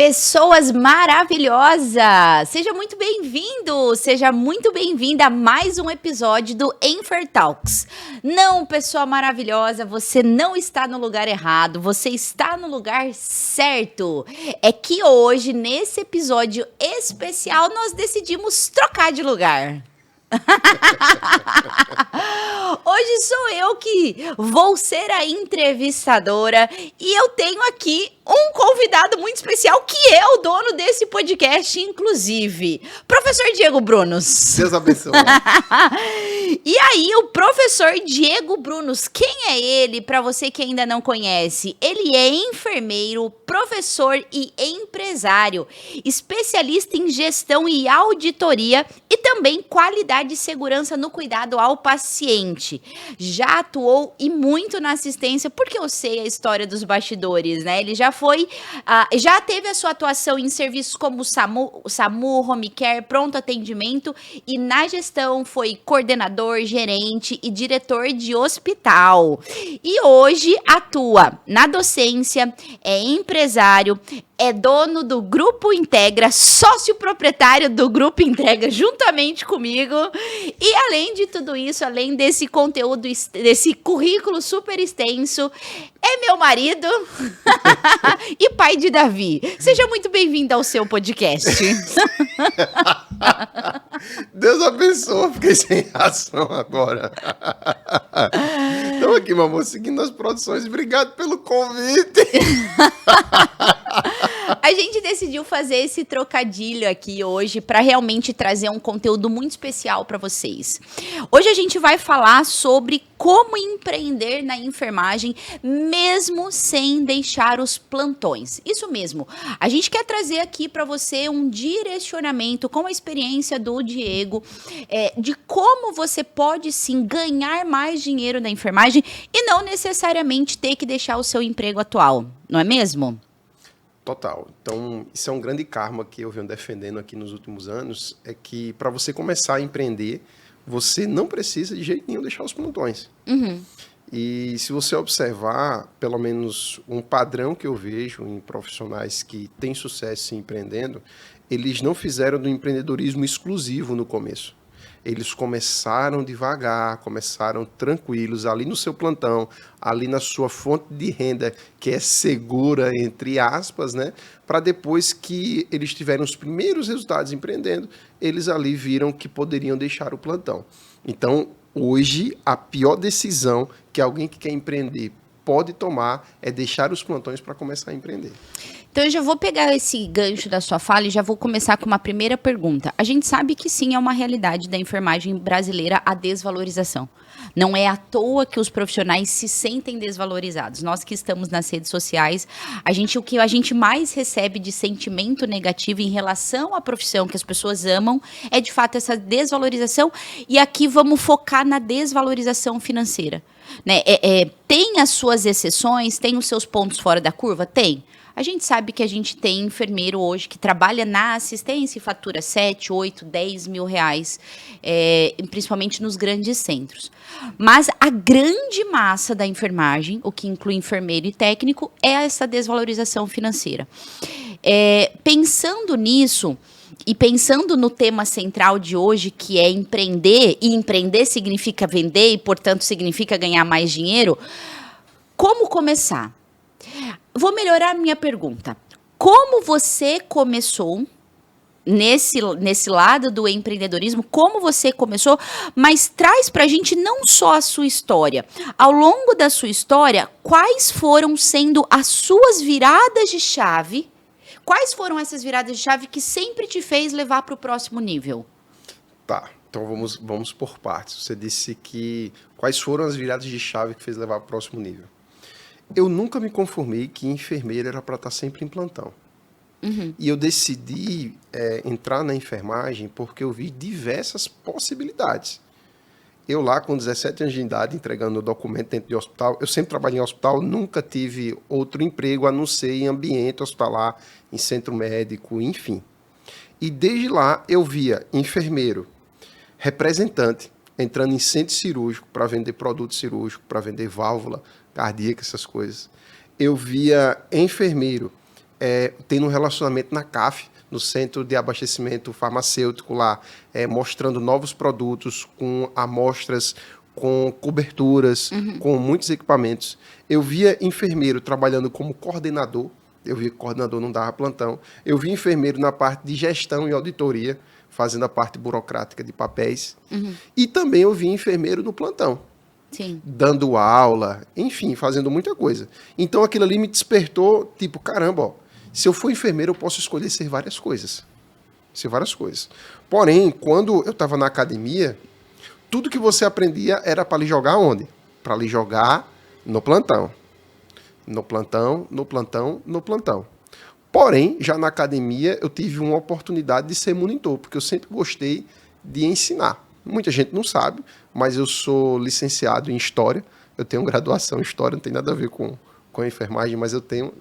Pessoas maravilhosas! Seja muito bem-vindo, seja muito bem-vinda a mais um episódio do Enfer Talks. Não, pessoa maravilhosa, você não está no lugar errado, você está no lugar certo. É que hoje, nesse episódio especial, nós decidimos trocar de lugar. Hoje sou eu que vou ser a entrevistadora e eu tenho aqui um convidado muito especial que é o dono desse podcast, inclusive. Professor Diego Brunos. Deus abençoe. E aí, o professor Diego Brunos, quem é ele, para você que ainda não conhece? Ele é enfermeiro, professor e empresário, especialista em gestão e auditoria e também qualidade e segurança no cuidado ao paciente. Já atuou e muito na assistência, porque eu sei a história dos bastidores, né? Ele já teve a sua atuação em serviços como SAMU, Home Care, pronto atendimento e na gestão foi coordenador, gerente e diretor de hospital. E hoje atua na docência, é empresário, é dono do Grupo Integra, sócio proprietário do Grupo Integra, juntamente comigo. E além de tudo isso, além desse conteúdo, desse currículo super extenso, é meu marido e pai de Davi. Seja muito bem-vindo ao seu podcast. Deus abençoe, fiquei sem ação agora. Estamos aqui, meu amor, seguindo as produções. Obrigado pelo convite. A gente decidiu fazer esse trocadilho aqui hoje para realmente trazer um conteúdo muito especial para vocês. Hoje a gente vai falar sobre como empreender na enfermagem, mesmo sem deixar os plantões. Isso mesmo. A gente quer trazer aqui para você um direcionamento com a experiência do Diego, de como você pode sim ganhar mais dinheiro na enfermagem e não necessariamente ter que deixar o seu emprego atual, não é mesmo? Total. Então, isso é um grande karma que eu venho defendendo aqui nos últimos anos, é que para você começar a empreender, você não precisa de jeito nenhum deixar os plantões. Uhum. E se você observar, pelo menos um padrão que eu vejo em profissionais que têm sucesso empreendendo, eles não fizeram do empreendedorismo exclusivo no começo. Eles começaram devagar, começaram tranquilos, ali no seu plantão, ali na sua fonte de renda, que é segura, entre aspas, né? Para depois que eles tiveram os primeiros resultados empreendendo, eles ali viram que poderiam deixar o plantão. Então, hoje, a pior decisão que alguém que quer empreender pode tomar é deixar os plantões para começar a empreender. Então, eu já vou pegar esse gancho da sua fala e já vou começar com uma primeira pergunta. A gente sabe que sim, é uma realidade da enfermagem brasileira a desvalorização. Não é à toa que os profissionais se sentem desvalorizados. Nós que estamos nas redes sociais, o que a gente mais recebe de sentimento negativo em relação à profissão que as pessoas amam é, de fato, essa desvalorização. E aqui vamos focar na desvalorização financeira. Né? Tem as suas exceções, tem os seus pontos fora da curva? Tem. A gente sabe que a gente tem enfermeiro hoje que trabalha na assistência e fatura 7, 8, 10 mil reais, principalmente nos grandes centros. Mas a grande massa da enfermagem, o que inclui enfermeiro e técnico, é essa desvalorização financeira. Pensando nisso, e pensando no tema central de hoje, que é empreender, e empreender significa vender e, portanto, significa ganhar mais dinheiro, como começar? Vou melhorar a minha pergunta. Como você começou nesse lado do empreendedorismo? Como você começou? Mas traz pra gente não só a sua história. Ao longo da sua história, quais foram sendo as suas viradas de chave? Quais foram essas viradas de chave que sempre te fez levar para o próximo nível? Tá, então vamos por partes. Você disse que quais foram as viradas de chave que fez levar para o próximo nível. Eu nunca me conformei que enfermeiro era para estar sempre em plantão. Uhum. E eu decidi entrar na enfermagem porque eu vi diversas possibilidades. Eu lá com 17 anos de idade, entregando o documento dentro de hospital, eu sempre trabalhei em hospital, nunca tive outro emprego a não ser em ambiente hospitalar, em centro médico, enfim. E desde lá eu via enfermeiro, representante, entrando em centro cirúrgico para vender produto cirúrgico, para vender válvula cardíaca, essas coisas. Eu via enfermeiro tendo um relacionamento na CAF, no Centro de Abastecimento Farmacêutico lá, mostrando novos produtos com amostras, com coberturas, com muitos equipamentos. Eu via enfermeiro trabalhando como coordenador, eu via que coordenador não dava plantão. Eu vi enfermeiro na parte de gestão e auditoria, fazendo a parte burocrática de papéis. E também eu vi enfermeiro no plantão. Sim. Dando aula, enfim, fazendo muita coisa. Então aquilo ali me despertou, tipo, caramba, ó, se eu for enfermeiro eu posso escolher ser várias coisas. Ser várias coisas. Porém, quando eu estava na academia, tudo que você aprendia era para lhe jogar onde? Para lhe jogar no plantão. No plantão, no plantão, no plantão. Porém, já na academia, eu tive uma oportunidade de ser monitor, porque eu sempre gostei de ensinar. Muita gente não sabe, mas eu sou licenciado em História. Eu tenho graduação em História, não tem nada a ver com a enfermagem, mas eu tenho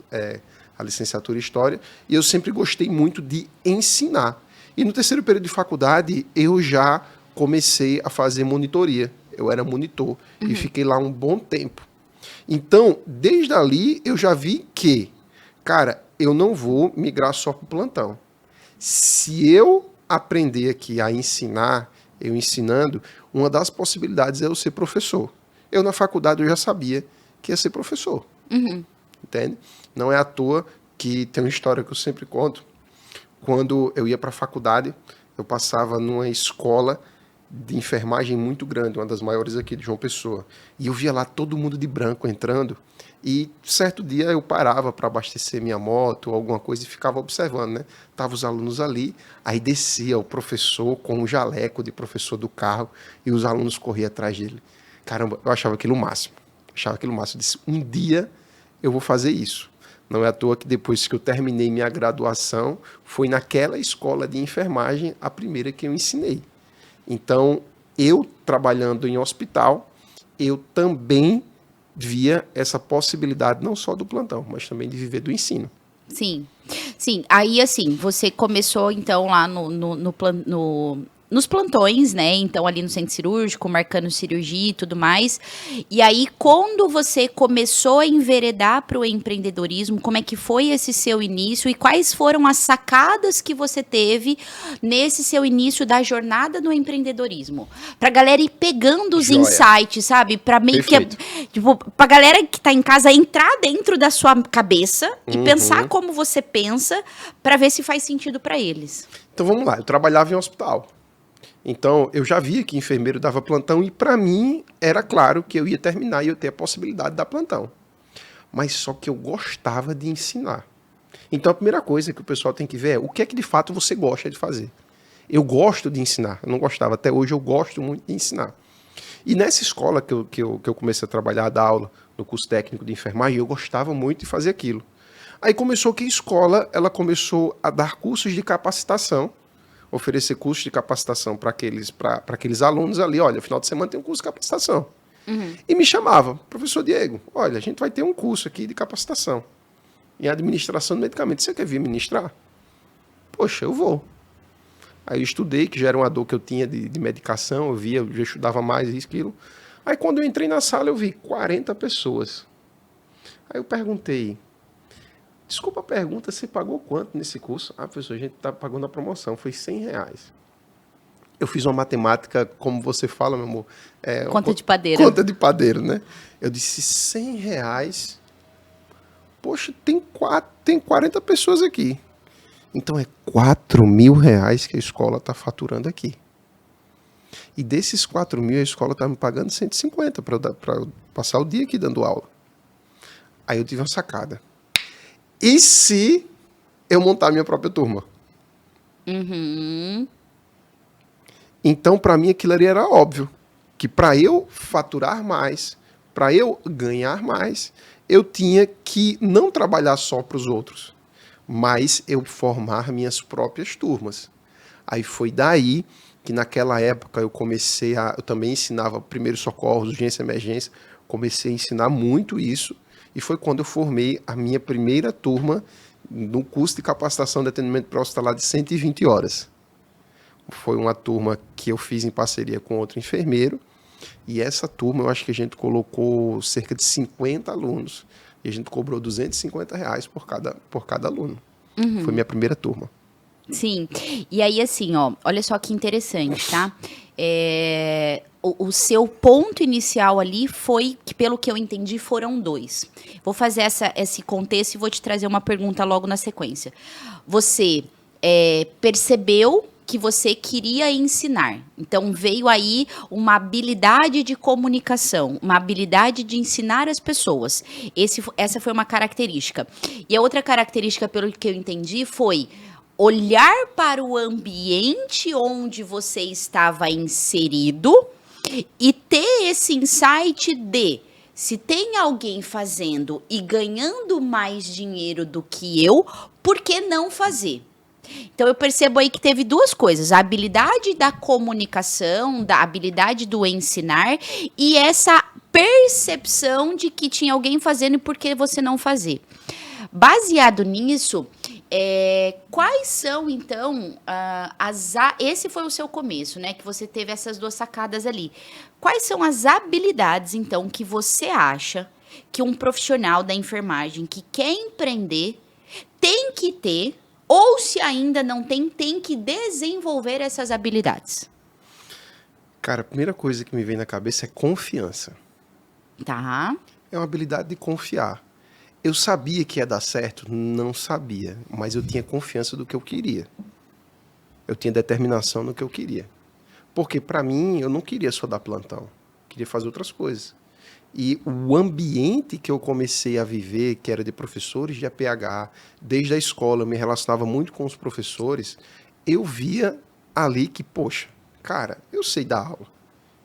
a licenciatura em História. E eu sempre gostei muito de ensinar. E no terceiro período de faculdade, eu já comecei a fazer monitoria. Eu era monitor e fiquei lá um bom tempo. Então, desde ali, eu já vi que, cara, eu não vou migrar só para o plantão. Se eu aprender aqui a ensinar, eu ensinando, uma das possibilidades é eu ser professor. Eu, na faculdade, eu já sabia que ia ser professor. Entende? Não é à toa que tem uma história que eu sempre conto. Quando eu ia para a faculdade, eu passava numa escola de enfermagem muito grande, uma das maiores aqui de João Pessoa. E eu via lá todo mundo de branco entrando. E certo dia eu parava para abastecer minha moto ou alguma coisa e ficava observando, né? Tava os alunos ali, aí descia o professor com o jaleco de professor do carro e os alunos corriam atrás dele. Caramba, eu achava aquilo o máximo. Achava aquilo o máximo. Eu disse, um dia eu vou fazer isso. Não é à toa que depois que eu terminei minha graduação, foi naquela escola de enfermagem a primeira que eu ensinei. Então, eu trabalhando em hospital, eu também via essa possibilidade não só do plantão, mas também de viver do ensino. Sim. Sim. Aí, assim, você começou, então, lá nos plantões, né? Então, ali no centro cirúrgico, marcando cirurgia e tudo mais. E aí, quando você começou a enveredar para o empreendedorismo, como é que foi esse seu início e quais foram as sacadas que você teve nesse seu início da jornada no empreendedorismo? Pra galera ir pegando os insights, sabe? Pra meio Perfeito. que, tipo, pra galera que tá em casa entrar dentro da sua cabeça e pensar como você pensa pra ver se faz sentido pra eles. Então, vamos lá. Eu trabalhava em hospital. Então, eu já via que enfermeiro dava plantão e, para mim, era claro que eu ia terminar e eu ter a possibilidade de dar plantão. Mas só que eu gostava de ensinar. Então, a primeira coisa que o pessoal tem que ver é o que é que, de fato, você gosta de fazer. Eu gosto de ensinar. Eu não gostava. Até hoje, eu gosto muito de ensinar. E nessa escola que eu comecei a trabalhar, a dar aula no curso técnico de enfermagem, eu gostava muito de fazer aquilo. Aí começou que a escola ela começou a dar cursos de capacitação, oferecer cursos de capacitação para aqueles alunos ali. Olha, final de semana tem um curso de capacitação. E me chamava, professor Diego, olha, a gente vai ter um curso aqui de capacitação em administração de medicamentos. Você quer vir ministrar? Poxa, eu vou. Aí eu estudei, que já era uma dor que eu tinha de medicação, eu já estudava mais isso, aquilo. Aí quando eu entrei na sala, eu vi 40 pessoas. Aí eu perguntei, desculpa a pergunta, você pagou quanto nesse curso? Ah, professor, a gente está pagando a promoção, foi R$100. Eu fiz uma matemática, como você fala, meu amor. Conta de padeiro. Conta de padeiro, né? Eu disse, R$100, poxa, tem 40 pessoas aqui. Então é R$4.000 que a escola está faturando aqui. E desses 4.000, a escola está me pagando 150 para passar o dia aqui dando aula. Aí eu tive uma sacada. E se eu montar minha própria turma? Então, para mim, aquilo ali era óbvio. Que para eu faturar mais, para eu ganhar mais, eu tinha que não trabalhar só para os outros, mas eu formar minhas próprias turmas. Aí foi daí que naquela época eu também ensinava primeiros socorros, urgência e emergência, comecei a ensinar muito isso, e foi quando eu formei a minha primeira turma no curso de capacitação de atendimento pré-hospitalar de 120 horas. Foi uma turma que eu fiz em parceria com outro enfermeiro, e essa turma eu acho que a gente colocou cerca de 50 alunos E a gente cobrou R$ 250 por cada aluno. Foi minha primeira turma. Sim. E aí, assim, ó, olha só que interessante, tá? O seu ponto inicial ali foi, que pelo que eu entendi, foram 2. Vou fazer esse contexto e vou te trazer uma pergunta logo na sequência. Você percebeu que você queria ensinar. Então, veio aí uma habilidade de comunicação, uma habilidade de ensinar as pessoas. Essa foi uma característica. E a outra característica, pelo que eu entendi, foi olhar para o ambiente onde você estava inserido e ter esse insight de, se tem alguém fazendo e ganhando mais dinheiro do que eu, por que não fazer? Então, eu percebo aí que teve 2 coisas: a habilidade da comunicação, da habilidade do ensinar e essa percepção de que tinha alguém fazendo e por que você não fazer. Baseado nisso, quais são, então, esse foi o seu começo, né? Que você teve essas 2 sacadas ali. Quais são as habilidades, então, que você acha que um profissional da enfermagem que quer empreender tem que ter, ou se ainda não tem que desenvolver essas habilidades? Cara, a primeira coisa que me vem na cabeça é confiança. Tá. É uma habilidade de confiar. Eu sabia que ia dar certo? Não sabia, mas eu tinha confiança do que eu queria. Eu tinha determinação no que eu queria. Porque, para mim, eu não queria só dar plantão. Eu queria fazer outras coisas. E o ambiente que eu comecei a viver, que era de professores de APH, desde a escola, eu me relacionava muito com os professores, eu via ali que, poxa, cara, eu sei dar aula.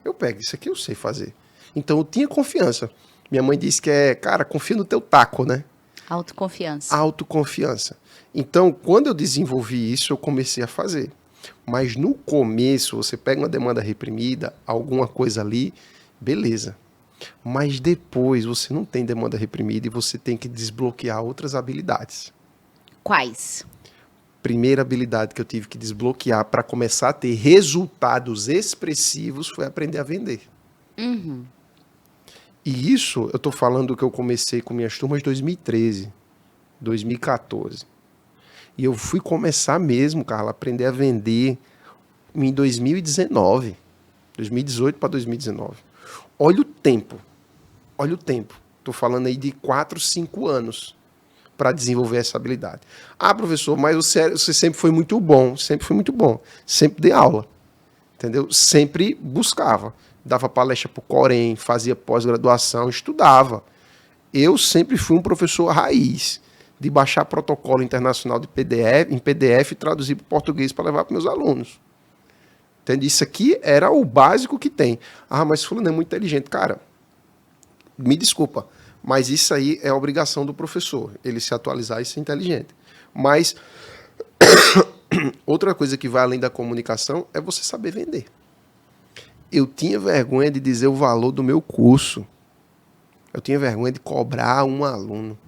Eu pego isso aqui, eu sei fazer. Então, eu tinha confiança. Minha mãe disse que cara, confia no teu taco, né? Autoconfiança. Autoconfiança. Então, quando eu desenvolvi isso, eu comecei a fazer. Mas no começo, você pega uma demanda reprimida, alguma coisa ali, beleza. Mas depois você não tem demanda reprimida e você tem que desbloquear outras habilidades. Quais? Primeira habilidade que eu tive que desbloquear para começar a ter resultados expressivos foi aprender a vender. E isso, eu estou falando que eu comecei com minhas turmas em 2013, 2014. E eu fui começar mesmo, Carla, a aprender a vender em 2019. 2018 para 2019. Olha o tempo. Olha o tempo. Estou falando aí de 4, 5 anos para desenvolver essa habilidade. Ah, professor, mas você sempre foi muito bom. Sempre foi muito bom. Sempre dei aula. Entendeu? Sempre buscava. Dava palestra para o Corém, fazia pós-graduação, estudava. Eu sempre fui um professor raiz, de baixar protocolo internacional de PDF, em PDF e traduzir para o português para levar para meus alunos. Entende? Isso aqui era o básico que tem. Ah, mas fulano é muito inteligente. Cara, me desculpa, mas isso aí é a obrigação do professor, ele se atualizar e ser inteligente. Mas outra coisa que vai além da comunicação é você saber vender. Eu tinha vergonha de dizer o valor do meu curso. Eu tinha vergonha de cobrar um aluno.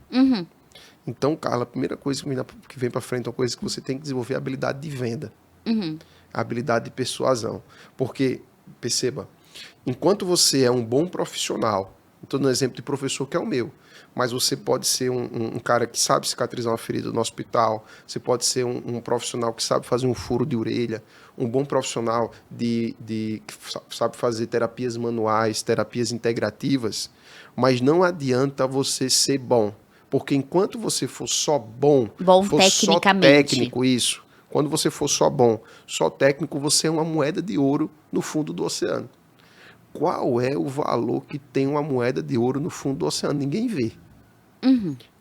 Então, Carla, a primeira coisa que vem para frente é uma coisa que você tem que desenvolver a habilidade de venda. A habilidade de persuasão. Porque, perceba, enquanto você é um bom profissional, estou dando um exemplo de professor que é o meu, mas você pode ser um cara que sabe cicatrizar uma ferida no hospital, você pode ser um profissional que sabe fazer um furo de orelha, um bom profissional que sabe fazer terapias manuais, terapias integrativas, mas não adianta você ser bom, porque enquanto você for só bom for só técnico, isso, quando você for só bom, só técnico, você é uma moeda de ouro no fundo do oceano. Qual é o valor que tem uma moeda de ouro no fundo do oceano? Ninguém vê.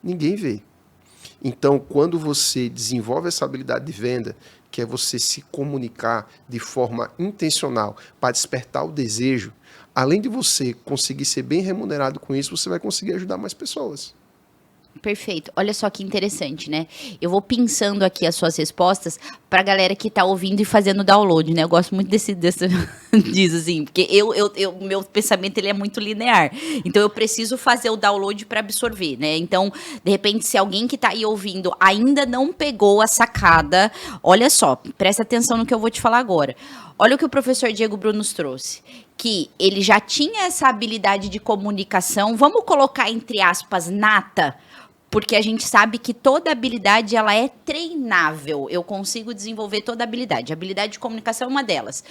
Ninguém vê. Então, quando você desenvolve essa habilidade de venda, que é você se comunicar de forma intencional para despertar o desejo, além de você conseguir ser bem remunerado com isso, você vai conseguir ajudar mais pessoas. Perfeito. Olha só que interessante, né? Eu vou pensando aqui as suas respostas para a galera que está ouvindo e fazendo download, né? Eu gosto muito Diz assim, porque meu pensamento ele é muito linear. Então eu preciso fazer o download para absorver, né? Então, de repente, se alguém que tá aí ouvindo ainda não pegou a sacada, olha só, presta atenção no que eu vou te falar agora. Olha o que o professor Diego Bruno nos trouxe. Que ele já tinha essa habilidade de comunicação, vamos colocar entre aspas, nata, porque a gente sabe que toda habilidade ela é treinável. Eu consigo desenvolver toda habilidade. A habilidade de comunicação é uma delas.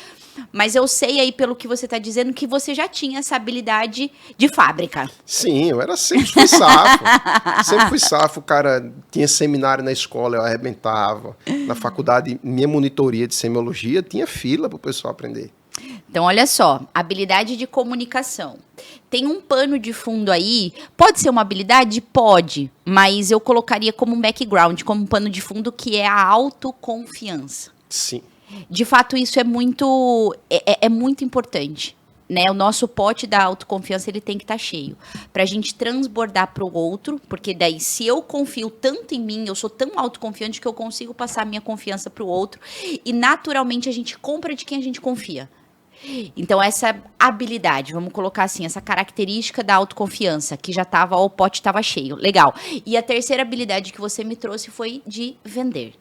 Mas eu sei aí, pelo que você está dizendo, que você já tinha essa habilidade de fábrica. Sim, sempre fui safo. Sempre fui safo, cara. Tinha seminário na escola, eu arrebentava. Na faculdade, minha monitoria de semiologia tinha fila para o pessoal aprender. Então, olha só, habilidade de comunicação. Tem um pano de fundo aí, pode ser uma habilidade? Pode, mas eu colocaria como um background, como um pano de fundo, que é a autoconfiança. Sim. De fato, isso é muito importante. Né? O nosso pote da autoconfiança ele tem que estar cheio. Para a gente transbordar para o outro, porque daí se eu confio tanto em mim, eu sou tão autoconfiante que eu consigo passar a minha confiança para o outro e naturalmente a gente compra de quem a gente confia. Então, essa habilidade, vamos colocar assim, essa característica da autoconfiança, que já estava, o pote estava cheio. Legal. E a terceira habilidade que você me trouxe foi de vender.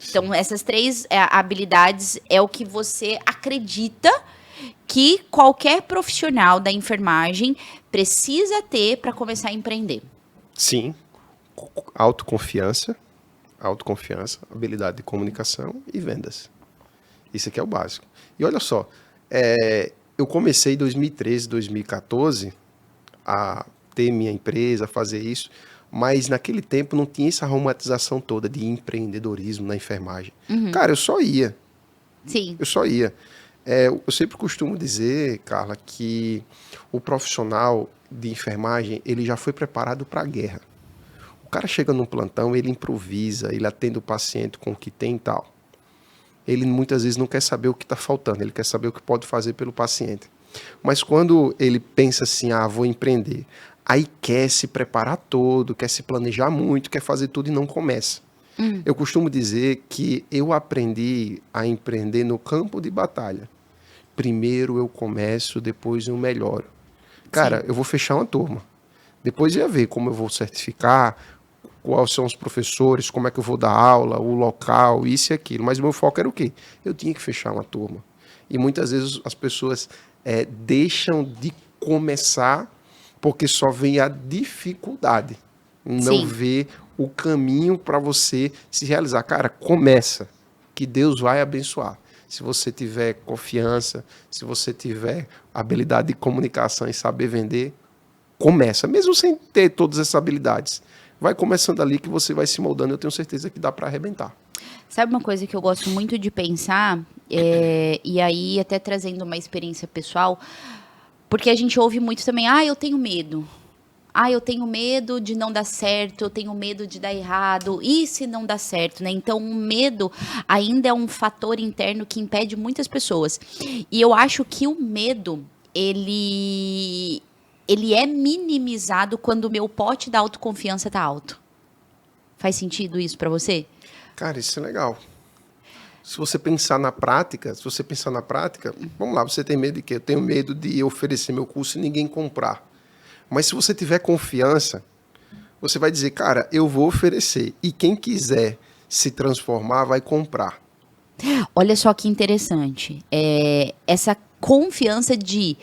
Então, essas três habilidades é o que você acredita que qualquer profissional da enfermagem precisa ter para começar a empreender. Sim. Autoconfiança, habilidade de comunicação e vendas. Isso aqui é o básico. E olha só, eu comecei em 2013, 2014 a ter minha empresa, a fazer isso, mas naquele tempo não tinha essa romantização toda de empreendedorismo na enfermagem. Uhum. Cara, eu só ia. Sim. Eu só ia. Eu sempre costumo dizer, Carla, que o profissional de enfermagem, ele já foi preparado para a guerra. O cara chega num plantão, ele improvisa, ele atende o paciente com o que tem e tal. Ele muitas vezes não quer saber o que está faltando, ele quer saber o que pode fazer pelo paciente. Mas quando ele pensa assim, vou empreender, aí quer se preparar todo, quer se planejar muito, quer fazer tudo e não começa. Eu costumo dizer que eu aprendi a empreender no campo de batalha. Primeiro eu começo, depois eu melhoro. Cara, eu vou fechar uma turma. Depois ia ver como eu vou certificar, quais são os professores, como é que eu vou dar aula, o local, isso e aquilo. Mas o meu foco era o quê? Eu tinha que fechar uma turma. E muitas vezes as pessoas deixam de começar porque só vem a dificuldade. Não vê o caminho para você se realizar. Cara, começa, que Deus vai abençoar. Se você tiver confiança, se você tiver habilidade de comunicação e saber vender, começa, mesmo sem ter todas essas habilidades. Vai começando ali que você vai se moldando, eu tenho certeza que dá para arrebentar. Sabe uma coisa que eu gosto muito de pensar, e aí até trazendo uma experiência pessoal, porque a gente ouve muito também, eu tenho medo. Eu tenho medo de não dar certo, eu tenho medo de dar errado, e se não dar certo, né? Então, o medo ainda é um fator interno que impede muitas pessoas. E eu acho que o medo, ele é minimizado quando o meu pote da autoconfiança tá alto. Faz sentido isso para você? Cara, isso é legal. Se você pensar na prática, vamos lá, você tem medo de quê? Eu tenho medo de oferecer meu curso e ninguém comprar. Mas se você tiver confiança, você vai dizer, cara, eu vou oferecer. E quem quiser se transformar, vai comprar. Olha só que interessante. Essa confiança de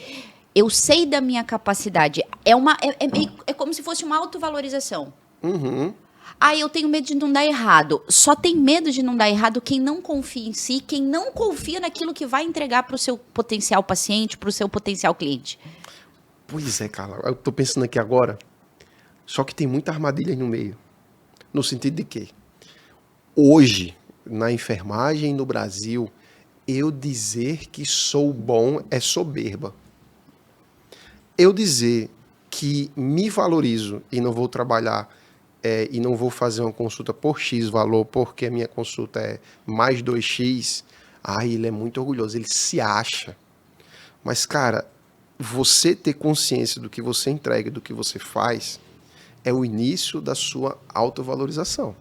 eu sei da minha capacidade. É como se fosse uma autovalorização. Uhum. Eu tenho medo de não dar errado. Só tem medo de não dar errado quem não confia em si, quem não confia naquilo que vai entregar para o seu potencial paciente, para o seu potencial cliente. Pois é, Carla. Eu tô pensando aqui agora. Só que tem muita armadilha aí no meio. No sentido de que hoje, na enfermagem no Brasil, eu dizer que sou bom é soberba. Eu dizer que me valorizo e não vou trabalhar e não vou fazer uma consulta por X valor porque a minha consulta é mais 2X, ele é muito orgulhoso, ele se acha. Mas, cara, você ter consciência do que você entrega, do que você faz, é o início da sua autovalorização.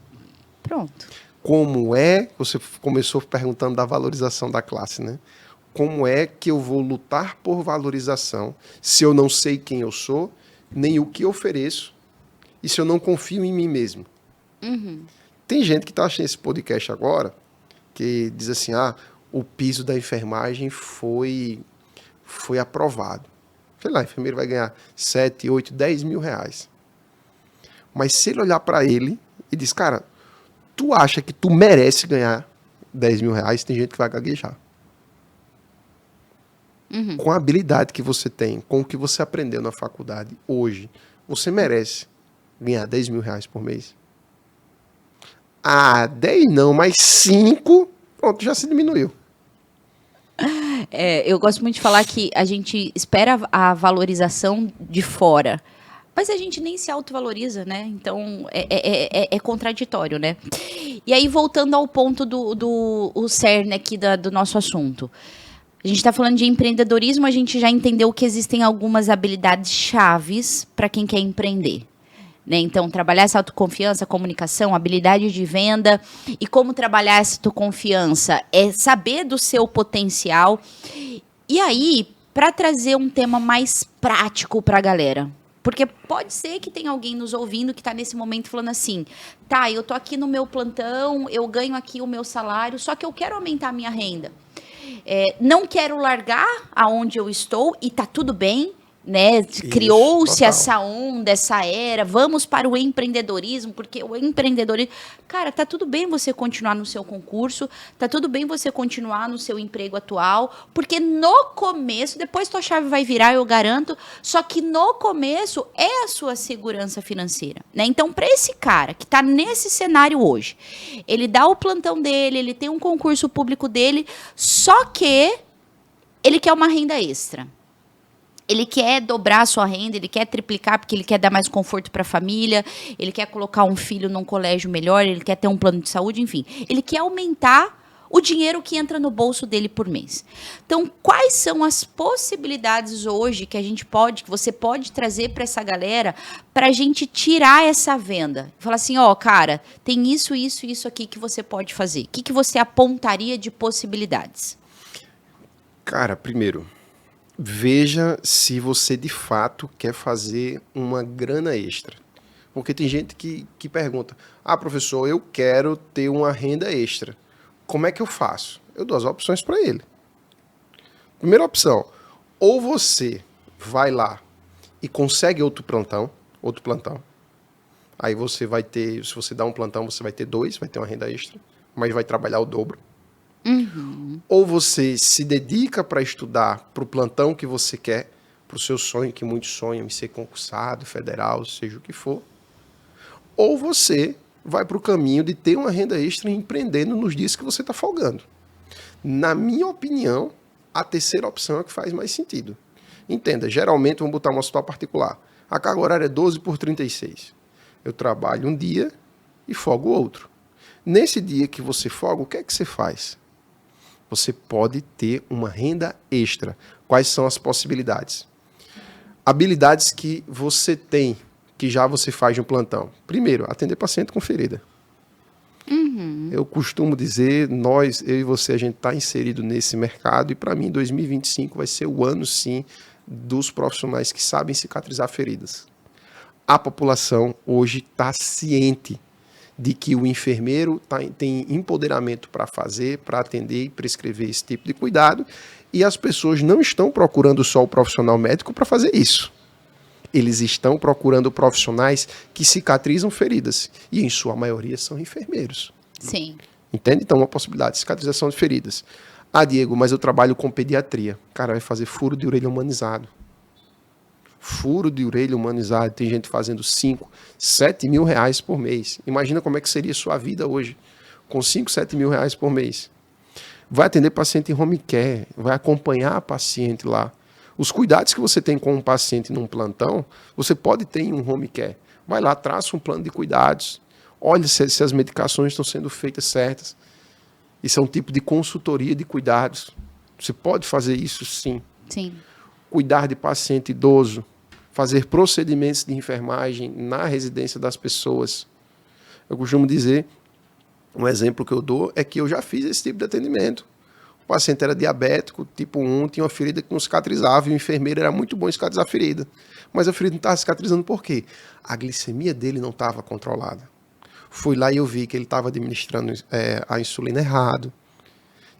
Pronto. Você começou perguntando da valorização da classe, né? como é que eu vou lutar por valorização se eu não sei quem eu sou, nem o que ofereço, e se eu não confio em mim mesmo? Tem gente que está achando esse podcast agora, que diz assim, o piso da enfermagem foi aprovado. Sei lá, o enfermeiro vai ganhar 7, 8, 10 mil reais. Mas se ele olhar para ele e diz, cara, tu acha que tu merece ganhar 10 mil reais? Tem gente que vai gaguejar. Com a habilidade que você tem, com o que você aprendeu na faculdade hoje, você merece ganhar 10 mil reais por mês? 10 não, mas 5, pronto, já se diminuiu. Eu gosto muito de falar que a gente espera a valorização de fora, mas a gente nem se autovaloriza, né? Então é contraditório, né? E aí, voltando ao ponto o cerne aqui do nosso assunto. A gente está falando de empreendedorismo, a gente já entendeu que existem algumas habilidades chaves para quem quer empreender. Né? Então, trabalhar essa autoconfiança, comunicação, habilidade de venda. E como trabalhar essa autoconfiança? É saber do seu potencial. E aí, para trazer um tema mais prático para a galera. Porque pode ser que tenha alguém nos ouvindo que está nesse momento falando assim, tá, eu tô aqui no meu plantão, eu ganho aqui o meu salário, só que eu quero aumentar a minha renda. Não quero largar aonde eu estou e tá tudo bem. Né? Criou-se essa onda, essa era, vamos para o empreendedorismo, porque o empreendedorismo... Cara, tá tudo bem você continuar no seu concurso, tá tudo bem você continuar no seu emprego atual, porque no começo, depois tua chave vai virar, eu garanto, só que no começo é a sua segurança financeira. Né? Então, para esse cara que tá nesse cenário hoje, ele dá o plantão dele, ele tem um concurso público dele, só que ele quer uma renda extra. Ele quer dobrar a sua renda, ele quer triplicar porque ele quer dar mais conforto para a família, ele quer colocar um filho num colégio melhor, ele quer ter um plano de saúde, enfim. Ele quer aumentar o dinheiro que entra no bolso dele por mês. Então, quais são as possibilidades hoje que você pode trazer para essa galera para a gente tirar essa venda? Falar assim, cara, tem isso aqui que você pode fazer. O que você apontaria de possibilidades? Cara, primeiro, veja se você de fato quer fazer uma grana extra. Porque tem gente que pergunta, professor, eu quero ter uma renda extra. Como é que eu faço? Eu dou as opções para ele. Primeira opção, ou você vai lá e consegue outro plantão. Aí você vai ter, se você dá um plantão, você vai ter 2, vai ter uma renda extra, mas vai trabalhar o dobro. Ou você se dedica para estudar para o plantão que você quer, para o seu sonho, que muitos sonham em ser concursado, federal, seja o que for. Ou você vai para o caminho de ter uma renda extra empreendendo nos dias que você está folgando. Na minha opinião, a terceira opção é a que faz mais sentido. Entenda, geralmente, vamos botar uma situação particular. A carga horária é 12 por 36. Eu trabalho um dia e folgo outro. Nesse dia que você folga, o que é que você faz? Você pode ter uma renda extra. Quais são as possibilidades? Habilidades que você tem, que já você faz no plantão. Primeiro, atender paciente com ferida. Eu costumo dizer, eu e você, a gente está inserido nesse mercado e para mim 2025 vai ser o ano, sim, dos profissionais que sabem cicatrizar feridas. A população hoje está ciente de que o enfermeiro tem empoderamento para fazer, para atender e prescrever esse tipo de cuidado, e as pessoas não estão procurando só o profissional médico para fazer isso. Eles estão procurando profissionais que cicatrizam feridas, e em sua maioria são enfermeiros. Sim. Entende? Então, uma possibilidade, cicatrização de feridas. Diego, mas eu trabalho com pediatria. Cara, vai fazer furo de orelha humanizado. Furo de orelha humanizado, tem gente fazendo 5, 7 mil reais por mês. Imagina como é que seria a sua vida hoje, com 5, 7 mil reais por mês. Vai atender paciente em home care, vai acompanhar a paciente lá. Os cuidados que você tem com um paciente num plantão, você pode ter em um home care. Vai lá, traça um plano de cuidados, olha se as medicações estão sendo feitas certas. Isso é um tipo de consultoria de cuidados. Você pode fazer isso, sim. Sim. Cuidar de paciente idoso, fazer procedimentos de enfermagem na residência das pessoas. Eu costumo dizer, um exemplo que eu dou é que eu já fiz esse tipo de atendimento. O paciente era diabético, tipo 1, tinha uma ferida que não cicatrizava, e o enfermeiro era muito bom em cicatrizar a ferida. Mas a ferida não estava cicatrizando por quê? A glicemia dele não estava controlada. Fui lá e eu vi que ele estava administrando a insulina errado,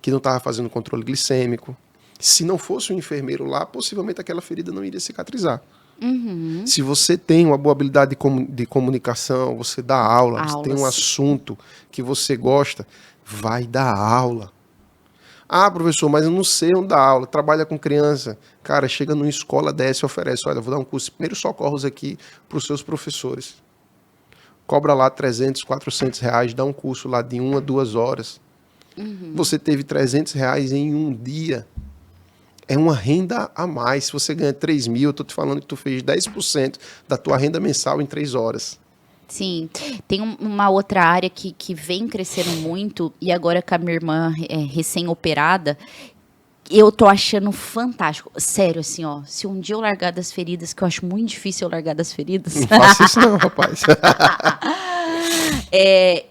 que não estava fazendo controle glicêmico. Se não fosse o enfermeiro lá, possivelmente aquela ferida não iria cicatrizar. Uhum. Se você tem uma boa habilidade de comunicação, você dá aula, você tem um assunto que você gosta, vai dar aula. Ah, professor, mas eu não sei onde dar aula, trabalha com criança. Cara, chega numa escola dessa e oferece, olha, eu vou dar um curso de primeiros socorros aqui para os seus professores. Cobra lá 300, 400 reais, dá um curso lá de 1 a 2 horas. Uhum. Você teve 300 reais em um dia. É uma renda a mais. Se você ganha 3 mil, eu estou te falando que tu fez 10% da tua renda mensal em 3 horas. Sim, tem uma outra área que vem crescendo muito, e agora com a minha irmã recém-operada, eu tô achando fantástico. Sério, assim, ó, se um dia eu largar das feridas, que eu acho muito difícil eu largar das feridas. Não faça isso não, rapaz.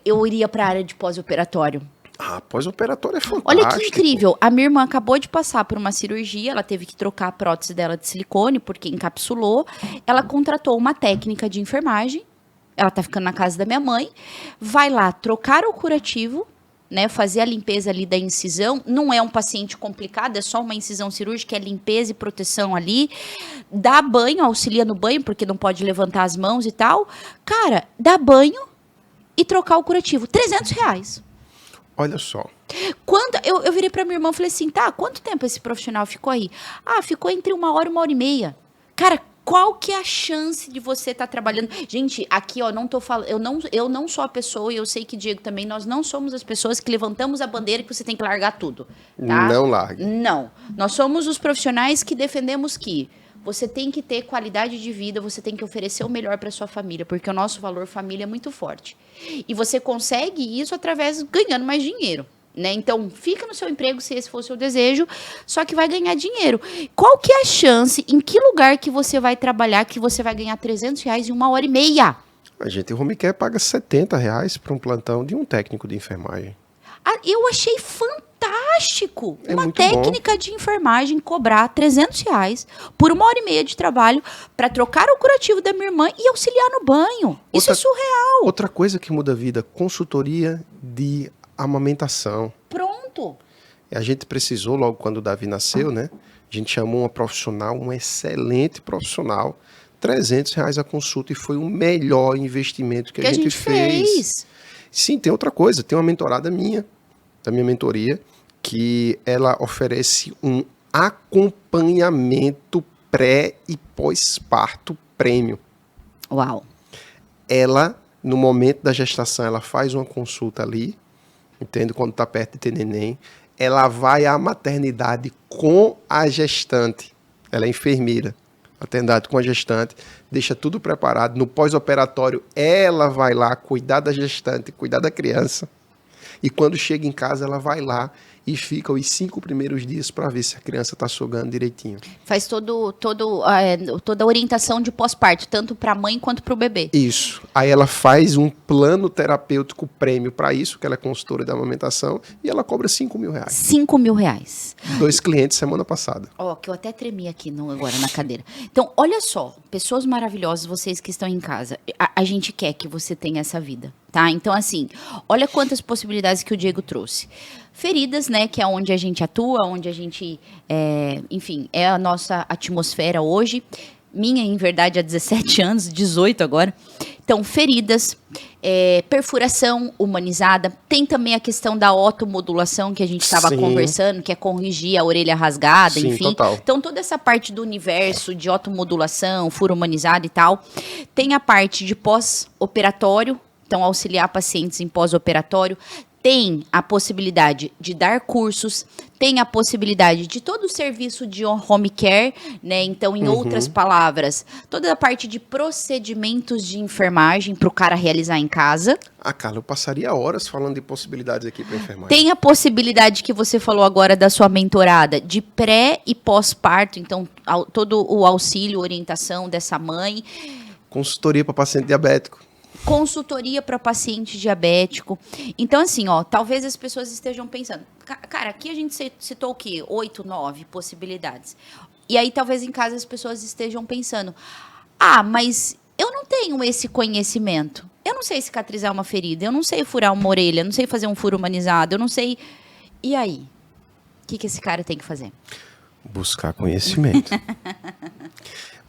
Eu iria para a área de pós-operatório. Ah, pós-operatório é fantástico. Olha que incrível, a minha irmã acabou de passar por uma cirurgia, ela teve que trocar a prótese dela de silicone, porque encapsulou. Ela contratou uma técnica de enfermagem, ela tá ficando na casa da minha mãe, vai lá trocar o curativo, né, fazer a limpeza ali da incisão, não é um paciente complicado, é só uma incisão cirúrgica, é limpeza e proteção ali, dá banho, auxilia no banho, porque não pode levantar as mãos e tal. Cara, dá banho e trocar o curativo, 300 reais. Olha só. Quando eu virei pra minha irmã e falei assim, tá, quanto tempo esse profissional ficou aí? Ah, ficou entre 1 hora e 1h30. Cara, qual que é a chance de você estar trabalhando? Gente, aqui, ó, não tô falando, eu não sou a pessoa, e eu sei que Diego também, nós não somos as pessoas que levantamos a bandeira que você tem que largar tudo, tá? Não largue. Não. Nós somos os profissionais que defendemos que você tem que ter qualidade de vida, você tem que oferecer o melhor para sua família, porque o nosso valor família é muito forte. E você consegue isso através ganhando mais dinheiro. Né? Então, fica no seu emprego se esse for o seu desejo, só que vai ganhar dinheiro. Qual que é a chance, em que lugar que você vai trabalhar que você vai ganhar 300 reais em 1h30? A gente, o Home Care paga 70 reais para um plantão de um técnico de enfermagem. Ah, eu achei fantástico uma muito técnica de enfermagem cobrar 300 reais por 1h30 de trabalho para trocar o curativo da minha irmã e auxiliar no banho. Isso é surreal. Outra coisa que muda a vida, consultoria de amamentação. Pronto. A gente precisou, logo quando o Davi nasceu, né? A gente chamou uma profissional, um excelente profissional, 300 reais a consulta, e foi o melhor investimento que a gente fez. Sim, tem outra coisa, tem uma mentorada minha, da minha mentoria, que ela oferece um acompanhamento pré e pós-parto prêmio. Uau. Ela, no momento da gestação, ela faz uma consulta ali, entende? Quando está perto de ter neném, ela vai à maternidade com a gestante. Ela é enfermeira, maternidade com a gestante, deixa tudo preparado. No pós-operatório, ela vai lá cuidar da gestante, cuidar da criança. E quando chega em casa, ela vai lá e fica os 5 primeiros dias para ver se a criança está sugando direitinho. Faz toda a orientação de pós-parto, tanto para a mãe quanto para o bebê. Isso. Aí ela faz um plano terapêutico prêmio para isso, que ela é consultora da amamentação, e ela cobra 5 mil reais. 5 mil reais. 2 clientes semana passada. Ó, que eu até tremi aqui agora na cadeira. Então, olha só, pessoas maravilhosas, vocês que estão em casa, a gente quer que você tenha essa vida, tá? Então, assim, olha quantas possibilidades que o Diego trouxe. Feridas, né, que é onde a gente atua, onde a gente, enfim, é a nossa atmosfera hoje. Minha, em verdade, há 17 anos, 18 agora. Então, feridas, perfuração humanizada. Tem também a questão da otomodulação, que a gente estava conversando, que é corrigir a orelha rasgada, Sim, enfim. Total. Então, toda essa parte do universo de otomodulação, furo humanizado e tal. Tem a parte de pós-operatório, então, auxiliar pacientes em pós-operatório. Tem a possibilidade de dar cursos, tem a possibilidade de todo o serviço de home care, né? Então, em outras palavras, toda a parte de procedimentos de enfermagem para o cara realizar em casa. Ah, Carla, eu passaria horas falando de possibilidades aqui para enfermagem. Tem a possibilidade que você falou agora da sua mentorada, de pré e pós-parto, então todo o auxílio, orientação dessa mãe. Consultoria para paciente diabético. consultoria para paciente diabético. Então, assim, ó, talvez as pessoas estejam pensando, cara, aqui a gente citou o quê? 8, 9 possibilidades. E aí, talvez em casa as pessoas estejam pensando, mas eu não tenho esse conhecimento. Eu não sei cicatrizar uma ferida, eu não sei furar uma orelha, eu não sei fazer um furo humanizado, eu não sei... E aí? O que esse cara tem que fazer? Buscar conhecimento.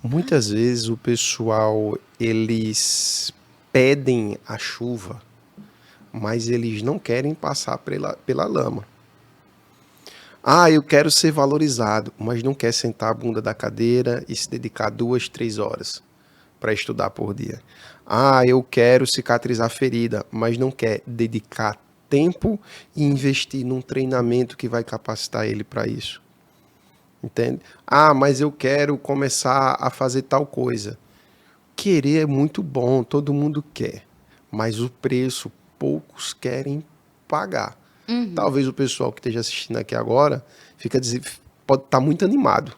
Muitas vezes o pessoal, eles pedem a chuva, mas eles não querem passar pela lama. Eu quero ser valorizado, mas não quer sentar a bunda da cadeira e se dedicar 2, 3 horas para estudar por dia. Eu quero cicatrizar a ferida, mas não quer dedicar tempo e investir num treinamento que vai capacitar ele para isso. Entende? Mas eu quero começar a fazer tal coisa. Querer é muito bom, todo mundo quer. Mas o preço, poucos querem pagar. Talvez o pessoal que esteja assistindo aqui agora pode estar muito animado.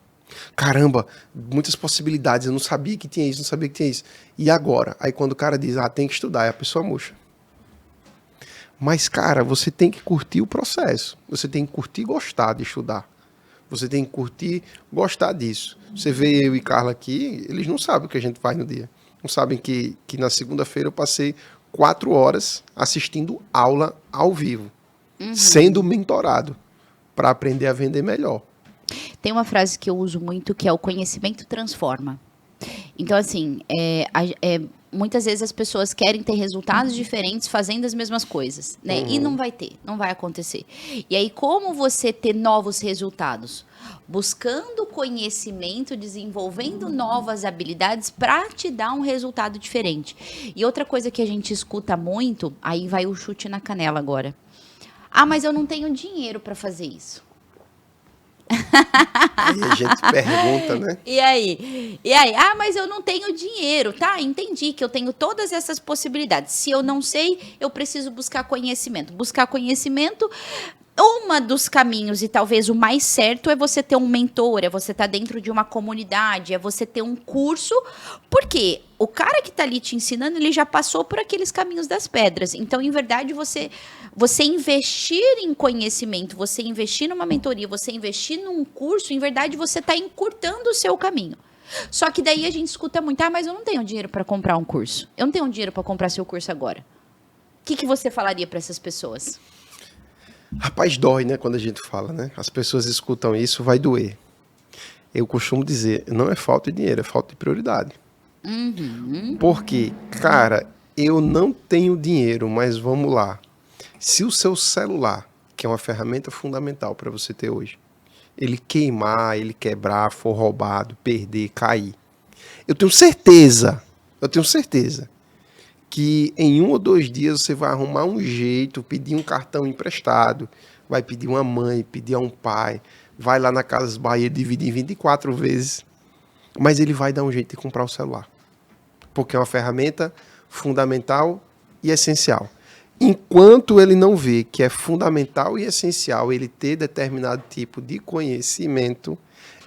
Caramba, muitas possibilidades, eu não sabia que tinha isso, não sabia que tinha isso. E agora? Aí quando o cara diz, tem que estudar, aí a pessoa murcha. Mas, cara, você tem que curtir o processo. Você tem que curtir e gostar de estudar. Você tem que curtir, gostar disso. Você vê eu e Carla aqui, eles não sabem o que a gente faz no dia. Não sabem que na segunda-feira eu passei 4 horas assistindo aula ao vivo, sendo mentorado, para aprender a vender melhor. Tem uma frase que eu uso muito, que é o conhecimento transforma. Então, assim, muitas vezes as pessoas querem ter resultados diferentes fazendo as mesmas coisas, né? E não vai ter, não vai acontecer. E aí, como você ter novos resultados? Buscando conhecimento, desenvolvendo novas habilidades para te dar um resultado diferente. E outra coisa que a gente escuta muito, aí vai o chute na canela agora. Mas eu não tenho dinheiro para fazer isso. Aí a gente pergunta, né? E aí? Mas eu não tenho dinheiro, tá? Entendi que eu tenho todas essas possibilidades. Se eu não sei, eu preciso buscar conhecimento. Buscar conhecimento, dos caminhos, e talvez o mais certo, é você ter um mentor, é você estar dentro de uma comunidade, é você ter um curso, porque o cara que está ali te ensinando, ele já passou por aqueles caminhos das pedras. Então, em verdade, você investir em conhecimento, você investir numa mentoria, você investir num curso, em verdade, você está encurtando o seu caminho. Só que daí a gente escuta muito, mas eu não tenho dinheiro para comprar um curso. Eu não tenho dinheiro para comprar seu curso agora. O que você falaria para essas pessoas? Rapaz, dói, né, quando a gente fala, né? As pessoas escutam isso, vai doer. Eu costumo dizer, não é falta de dinheiro, é falta de prioridade. Porque, cara, eu não tenho dinheiro, mas vamos lá. Se o seu celular, que é uma ferramenta fundamental para você ter hoje, ele queimar, ele quebrar, for roubado, perder, cair, eu tenho certeza que em 1 ou 2 dias você vai arrumar um jeito, pedir um cartão emprestado, vai pedir uma mãe, pedir a um pai, vai lá na Casas Bahia, dividir em 24 vezes, mas ele vai dar um jeito de comprar o celular. Porque é uma ferramenta fundamental e essencial. Enquanto ele não vê que é fundamental e essencial ele ter determinado tipo de conhecimento,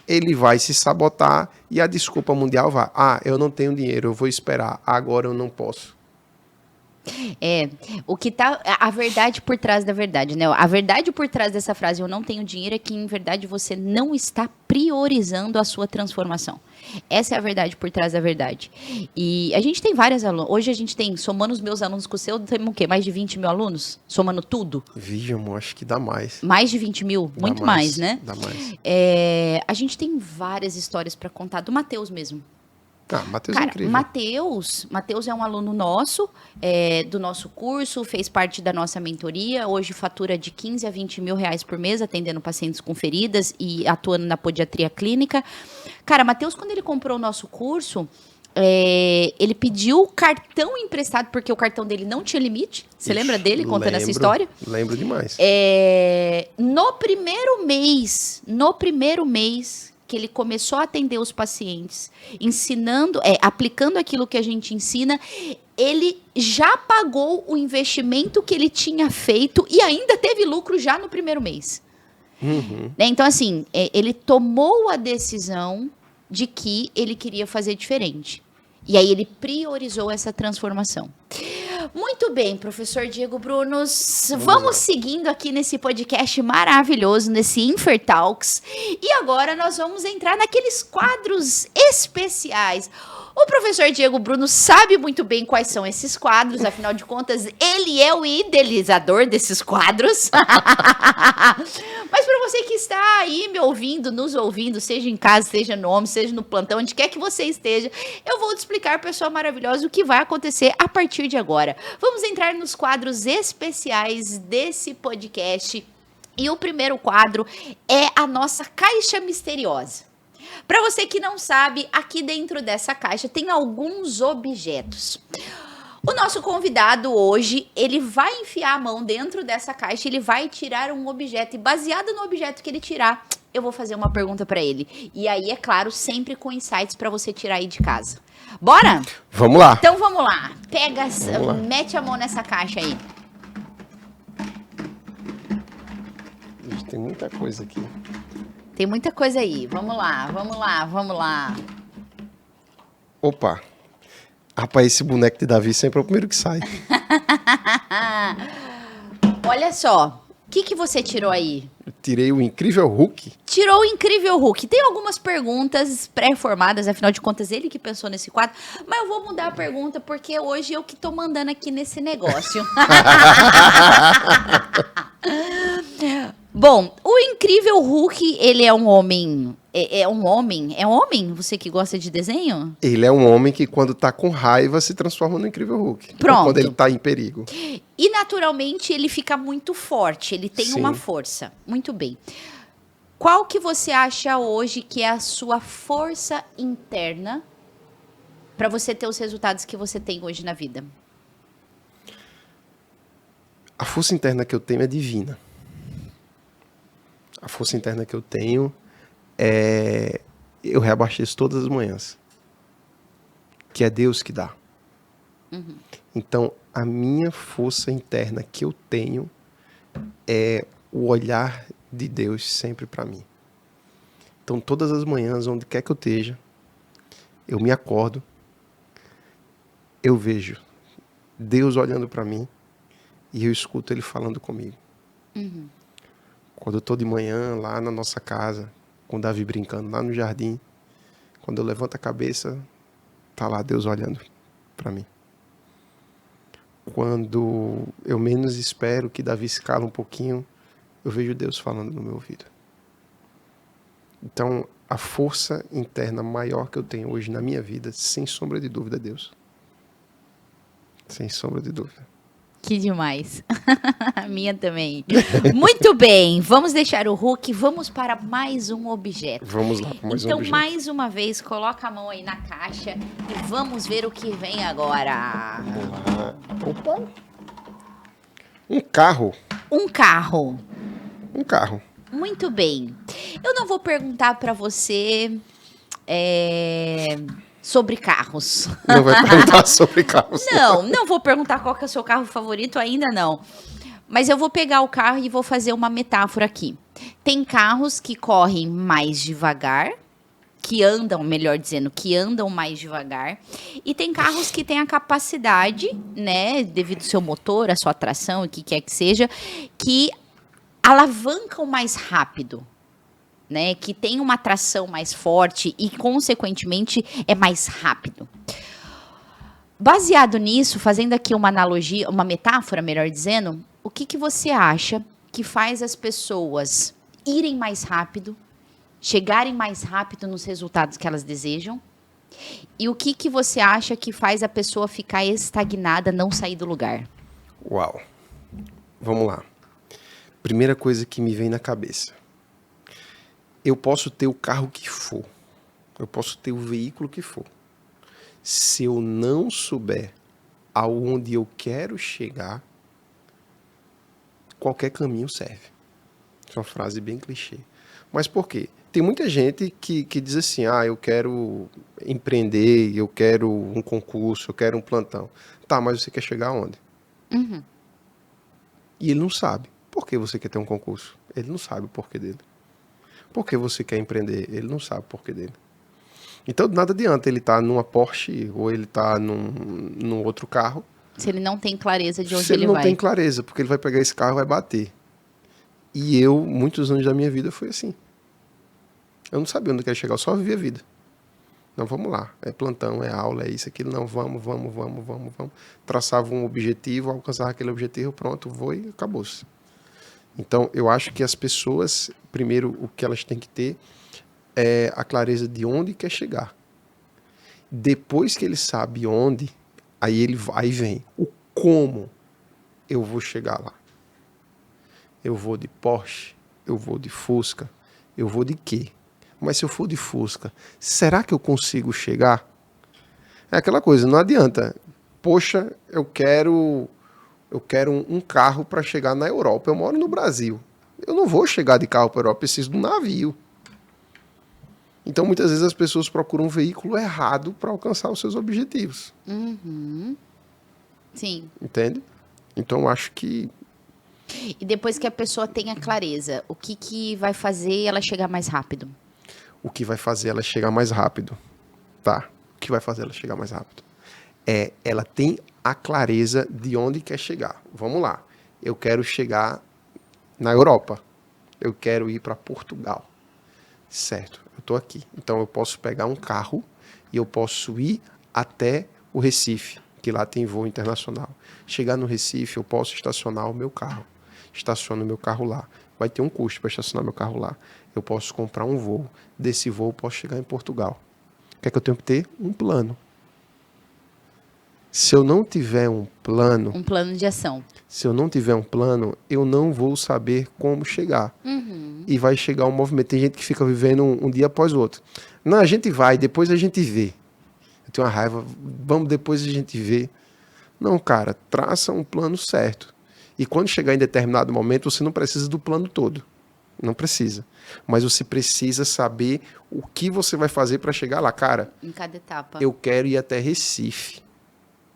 ele vai se sabotar e a desculpa mundial vai, eu não tenho dinheiro, eu vou esperar, agora eu não posso. O que tá a verdade por trás da verdade, né? A verdade por trás dessa frase, eu não tenho dinheiro, é que, em verdade, você não está priorizando a sua transformação. Essa é a verdade por trás da verdade. E a gente tem vários alunos. Hoje a gente tem, somando os meus alunos com o seu, temos o quê? Mais de 20 mil alunos? Somando tudo? Vixe, amor, acho que dá mais. Mais de 20 mil? Muito mais, né? Dá mais. A gente tem várias histórias para contar, do Matheus mesmo. Matheus é incrível. Matheus é um aluno nosso, do nosso curso, fez parte da nossa mentoria, hoje fatura de 15 a 20 mil reais por mês, atendendo pacientes com feridas e atuando na podiatria clínica. Cara, Matheus, quando ele comprou o nosso curso, ele pediu o cartão emprestado, porque o cartão dele não tinha limite. Você lembra dele contando essa história? Lembro demais. No primeiro mês que ele começou a atender os pacientes, ensinando, aplicando aquilo que a gente ensina, ele já pagou o investimento que ele tinha feito e ainda teve lucro já no primeiro mês. Então, assim, ele tomou a decisão de que ele queria fazer diferente. E aí ele priorizou essa transformação. Muito bem, professor Diego Brunos, vamos seguindo aqui nesse podcast maravilhoso, nesse Infertalks. E agora nós vamos entrar naqueles quadros especiais. O professor Diego Bruno sabe muito bem quais são esses quadros, afinal de contas, ele é o idealizador desses quadros. Mas para você que está aí me ouvindo, nos ouvindo, seja em casa, seja no home, seja no plantão, onde quer que você esteja, eu vou te explicar, pessoa maravilhosa, o que vai acontecer a partir de agora. Vamos entrar nos quadros especiais desse podcast. E o primeiro quadro é a nossa caixa misteriosa. Para você que não sabe, aqui dentro dessa caixa tem alguns objetos. O nosso convidado hoje, ele vai enfiar a mão dentro dessa caixa, ele vai tirar um objeto e baseado no objeto que ele tirar, eu vou fazer uma pergunta para ele. E aí, é claro, sempre com insights para você tirar aí de casa. Bora? Vamos lá. Então vamos lá. Mete a mão nessa caixa aí. Tem muita coisa aqui. Tem muita coisa aí. Vamos lá, vamos lá, vamos lá. Opa. Rapaz, esse boneco de Davi sempre é o primeiro que sai. Olha só. O que você tirou aí? Eu tirei o incrível Hulk. Tirou o incrível Hulk. Tem algumas perguntas pré-formadas, afinal de contas, ele que pensou nesse quadro. Mas eu vou mudar a pergunta, porque hoje eu que tô mandando aqui nesse negócio. Bom, o incrível Hulk, ele é um homem... É um homem? É um homem? Você que gosta de desenho? Ele é um homem que, quando tá com raiva, se transforma no incrível Hulk. Pronto. Ou quando ele tá em perigo. E, naturalmente, ele fica muito forte. Ele tem Sim. uma força. Muito bem. Qual que você acha hoje que é a sua força interna para você ter os resultados que você tem hoje na vida? A força interna que eu tenho é divina. A força interna que eu tenho é... Eu reabasteço todas as manhãs. Que é Deus que dá. Uhum. Então, a minha força interna que eu tenho é o olhar de Deus sempre para mim. Então, todas as manhãs, onde quer que eu esteja, eu me acordo, eu vejo Deus olhando para mim e eu escuto Ele falando comigo. Uhum. Quando eu estou de manhã lá na nossa casa, com o Davi brincando lá no jardim, quando eu levanto a cabeça, tá lá Deus olhando para mim. Quando eu menos espero que Davi se cala um pouquinho, eu vejo Deus falando no meu ouvido. Então, a força interna maior que eu tenho hoje na minha vida, sem sombra de dúvida, é Deus. Sem sombra de dúvida. Que demais. A minha também. Muito bem, vamos deixar o Hulk, vamos para mais um objeto. Vamos lá, mais um então, objeto. mais uma vez, coloca a mão aí na caixa e vamos ver o que vem agora. Vamos lá. Opa! Um carro. Um carro. Um carro. Muito bem. Eu não vou perguntar para você sobre carros. Não vai perguntar sobre carros. Não vou perguntar qual que é o seu carro favorito ainda não. Mas eu vou pegar o carro e vou fazer uma metáfora aqui. Tem carros que correm mais devagar, que andam, melhor dizendo, que andam mais devagar. E tem carros que têm a capacidade, né, devido ao seu motor, a sua tração, o que quer que seja, que alavancam mais rápido. Né, que tem uma tração mais forte e, consequentemente, é mais rápido. Baseado nisso, fazendo aqui uma analogia, uma metáfora, melhor dizendo, o que você acha que faz as pessoas irem mais rápido, chegarem mais rápido nos resultados que elas desejam? E o que você acha que faz a pessoa ficar estagnada, não sair do lugar? Uau. Vamos lá. Primeira coisa que me vem na cabeça. Eu posso ter o carro que for. Eu posso ter o veículo que for. Se eu não souber aonde eu quero chegar, qualquer caminho serve. É uma frase bem clichê. Mas por quê? Tem muita gente que diz assim, eu quero empreender, eu quero um concurso, eu quero um plantão. Tá, mas você quer chegar aonde? Uhum. E ele não sabe. Por que você quer ter um concurso? Ele não sabe o porquê dele. Por que você quer empreender? Ele não sabe o porquê dele. Então, nada adianta ele estar numa Porsche ou ele estar num outro carro. Se ele não tem clareza de onde Se ele não vai. tem clareza, porque ele vai pegar esse carro e vai bater. E eu, muitos anos da minha vida, foi assim. Eu não sabia onde eu queria chegar, eu só vivia a vida. Não, vamos lá. É plantão, é aula, é isso, aquilo. Não, vamos. Traçava um objetivo, alcançava aquele objetivo, pronto, vou e acabou-se. Então, eu acho que as pessoas, primeiro, o que elas têm que ter é a clareza de onde quer chegar. Depois que ele sabe onde, aí vem o como eu vou chegar lá. Eu vou de Porsche, eu vou de Fusca, eu vou de quê? Mas se eu for de Fusca, será que eu consigo chegar? É aquela coisa, não adianta. Poxa, eu quero um carro para chegar na Europa. Eu moro no Brasil. Eu não vou chegar de carro para a Europa, eu preciso de um navio. Então, muitas vezes as pessoas procuram um veículo errado para alcançar os seus objetivos. Uhum. Sim. Entende? Então, eu acho que... E depois que a pessoa tenha clareza, o que vai fazer ela chegar mais rápido? O que vai fazer ela chegar mais rápido, tá? O que vai fazer ela chegar mais rápido? Ela tem a clareza de onde quer chegar. Vamos lá. Eu quero chegar na Europa. Eu quero ir para Portugal. Certo, eu estou aqui. Então eu posso pegar um carro e eu posso ir até o Recife, que lá tem voo internacional. Chegar no Recife, eu posso estacionar o meu carro. Estaciono o meu carro lá. Vai ter um custo para estacionar meu carro lá. Eu posso comprar um voo. Desse voo eu posso chegar em Portugal. O que é que eu tenho que ter? Um plano. Se eu não tiver um plano... Um plano de ação. Se eu não tiver um plano, eu não vou saber como chegar. Uhum. E vai chegar um movimento. Tem gente que fica vivendo um dia após o outro. Não, a gente vai, depois a gente vê. Eu tenho uma raiva, vamos depois a gente vê. Não, cara, traça um plano certo. E quando chegar em determinado momento, você não precisa do plano todo. Não precisa. Mas você precisa saber o que você vai fazer para chegar lá. Cara, em cada etapa. Eu quero ir até Recife.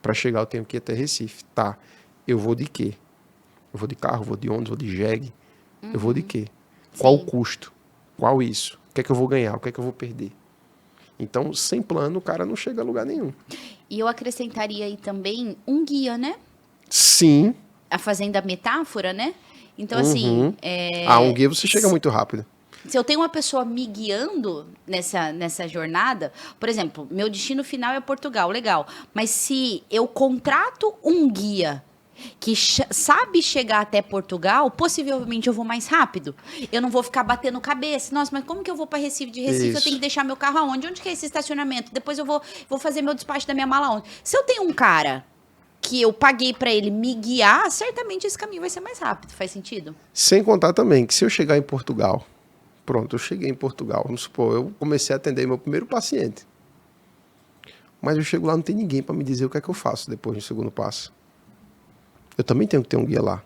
Para chegar, eu tenho que ir até Recife. Tá, eu vou de quê? Eu vou de carro, vou de ônibus, vou de jegue. Eu vou de quê? Qual o custo? Qual isso? O que é que eu vou ganhar? O que é que eu vou perder? Então, sem plano, o cara não chega a lugar nenhum. E eu acrescentaria aí também um guia, né? Sim. Fazendo a metáfora, né? Então, assim... um guia você chega muito rápido. Se eu tenho uma pessoa me guiando nessa jornada, por exemplo, meu destino final é Portugal, legal. Mas se eu contrato um guia que sabe chegar até Portugal, possivelmente eu vou mais rápido. Eu não vou ficar batendo cabeça. Nossa, mas como que eu vou para Recife? De Recife Isso. Eu tenho que deixar meu carro aonde? Onde que é esse estacionamento? Depois eu vou fazer meu despacho da minha mala onde? Se eu tenho um cara que eu paguei para ele me guiar, certamente esse caminho vai ser mais rápido. Faz sentido? Sem contar também que se eu chegar em Portugal, pronto, eu cheguei em Portugal, vamos supor, eu comecei a atender meu primeiro paciente. Mas eu chego lá, não tem ninguém para me dizer o que é que eu faço depois do segundo passo. Eu também tenho que ter um guia lá.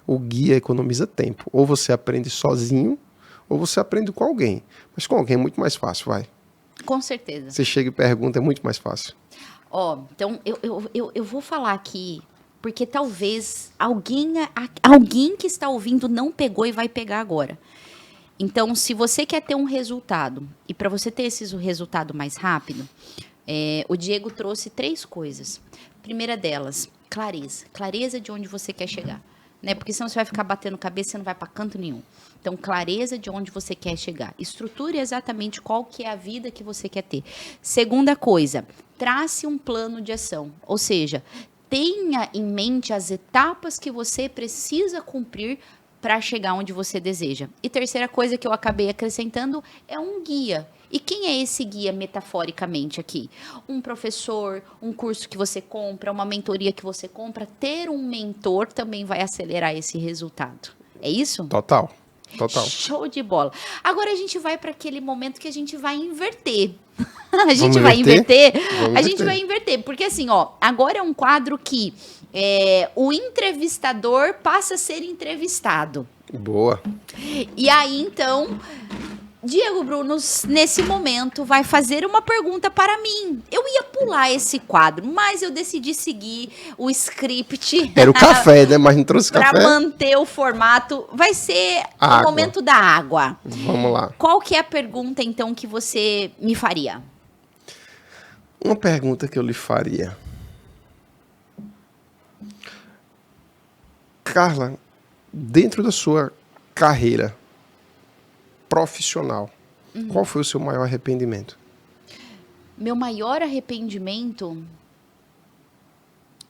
O guia economiza tempo. Ou você aprende sozinho, ou você aprende com alguém. Mas com alguém é muito mais fácil, vai. Com certeza. Você chega e pergunta, é muito mais fácil. Então eu vou falar aqui, porque talvez alguém que está ouvindo não pegou e vai pegar agora. Então, se você quer ter um resultado, e para você ter esse resultado mais rápido, o Diego trouxe 3 coisas. Primeira delas, clareza. Clareza de onde você quer chegar. Né? Porque senão você vai ficar batendo cabeça e você não vai para canto nenhum. Então, clareza de onde você quer chegar. Estruture exatamente qual que é a vida que você quer ter. Segunda coisa, trace um plano de ação. Ou seja, tenha em mente as etapas que você precisa cumprir para chegar onde você deseja. E terceira coisa que eu acabei acrescentando é um guia. E quem é esse guia metaforicamente aqui? Um professor, um curso que você compra, uma mentoria que você compra. Ter um mentor também vai acelerar esse resultado. É isso? Total. Show de bola. Agora a gente vai para aquele momento que a gente vai inverter. A gente vai inverter? A gente vai inverter. Porque assim, agora é um quadro que o entrevistador passa a ser entrevistado. Boa. E aí, então, Diego Bruno, nesse momento, vai fazer uma pergunta para mim. Eu ia pular esse quadro, mas eu decidi seguir o script. Era o café, né? Mas não trouxe café. Para manter o formato. Vai ser água. O momento da água. Vamos lá. Qual que é a pergunta, então, que você me faria? Uma pergunta que eu lhe faria. Carla, dentro da sua carreira profissional, qual foi o seu maior arrependimento? Meu maior arrependimento,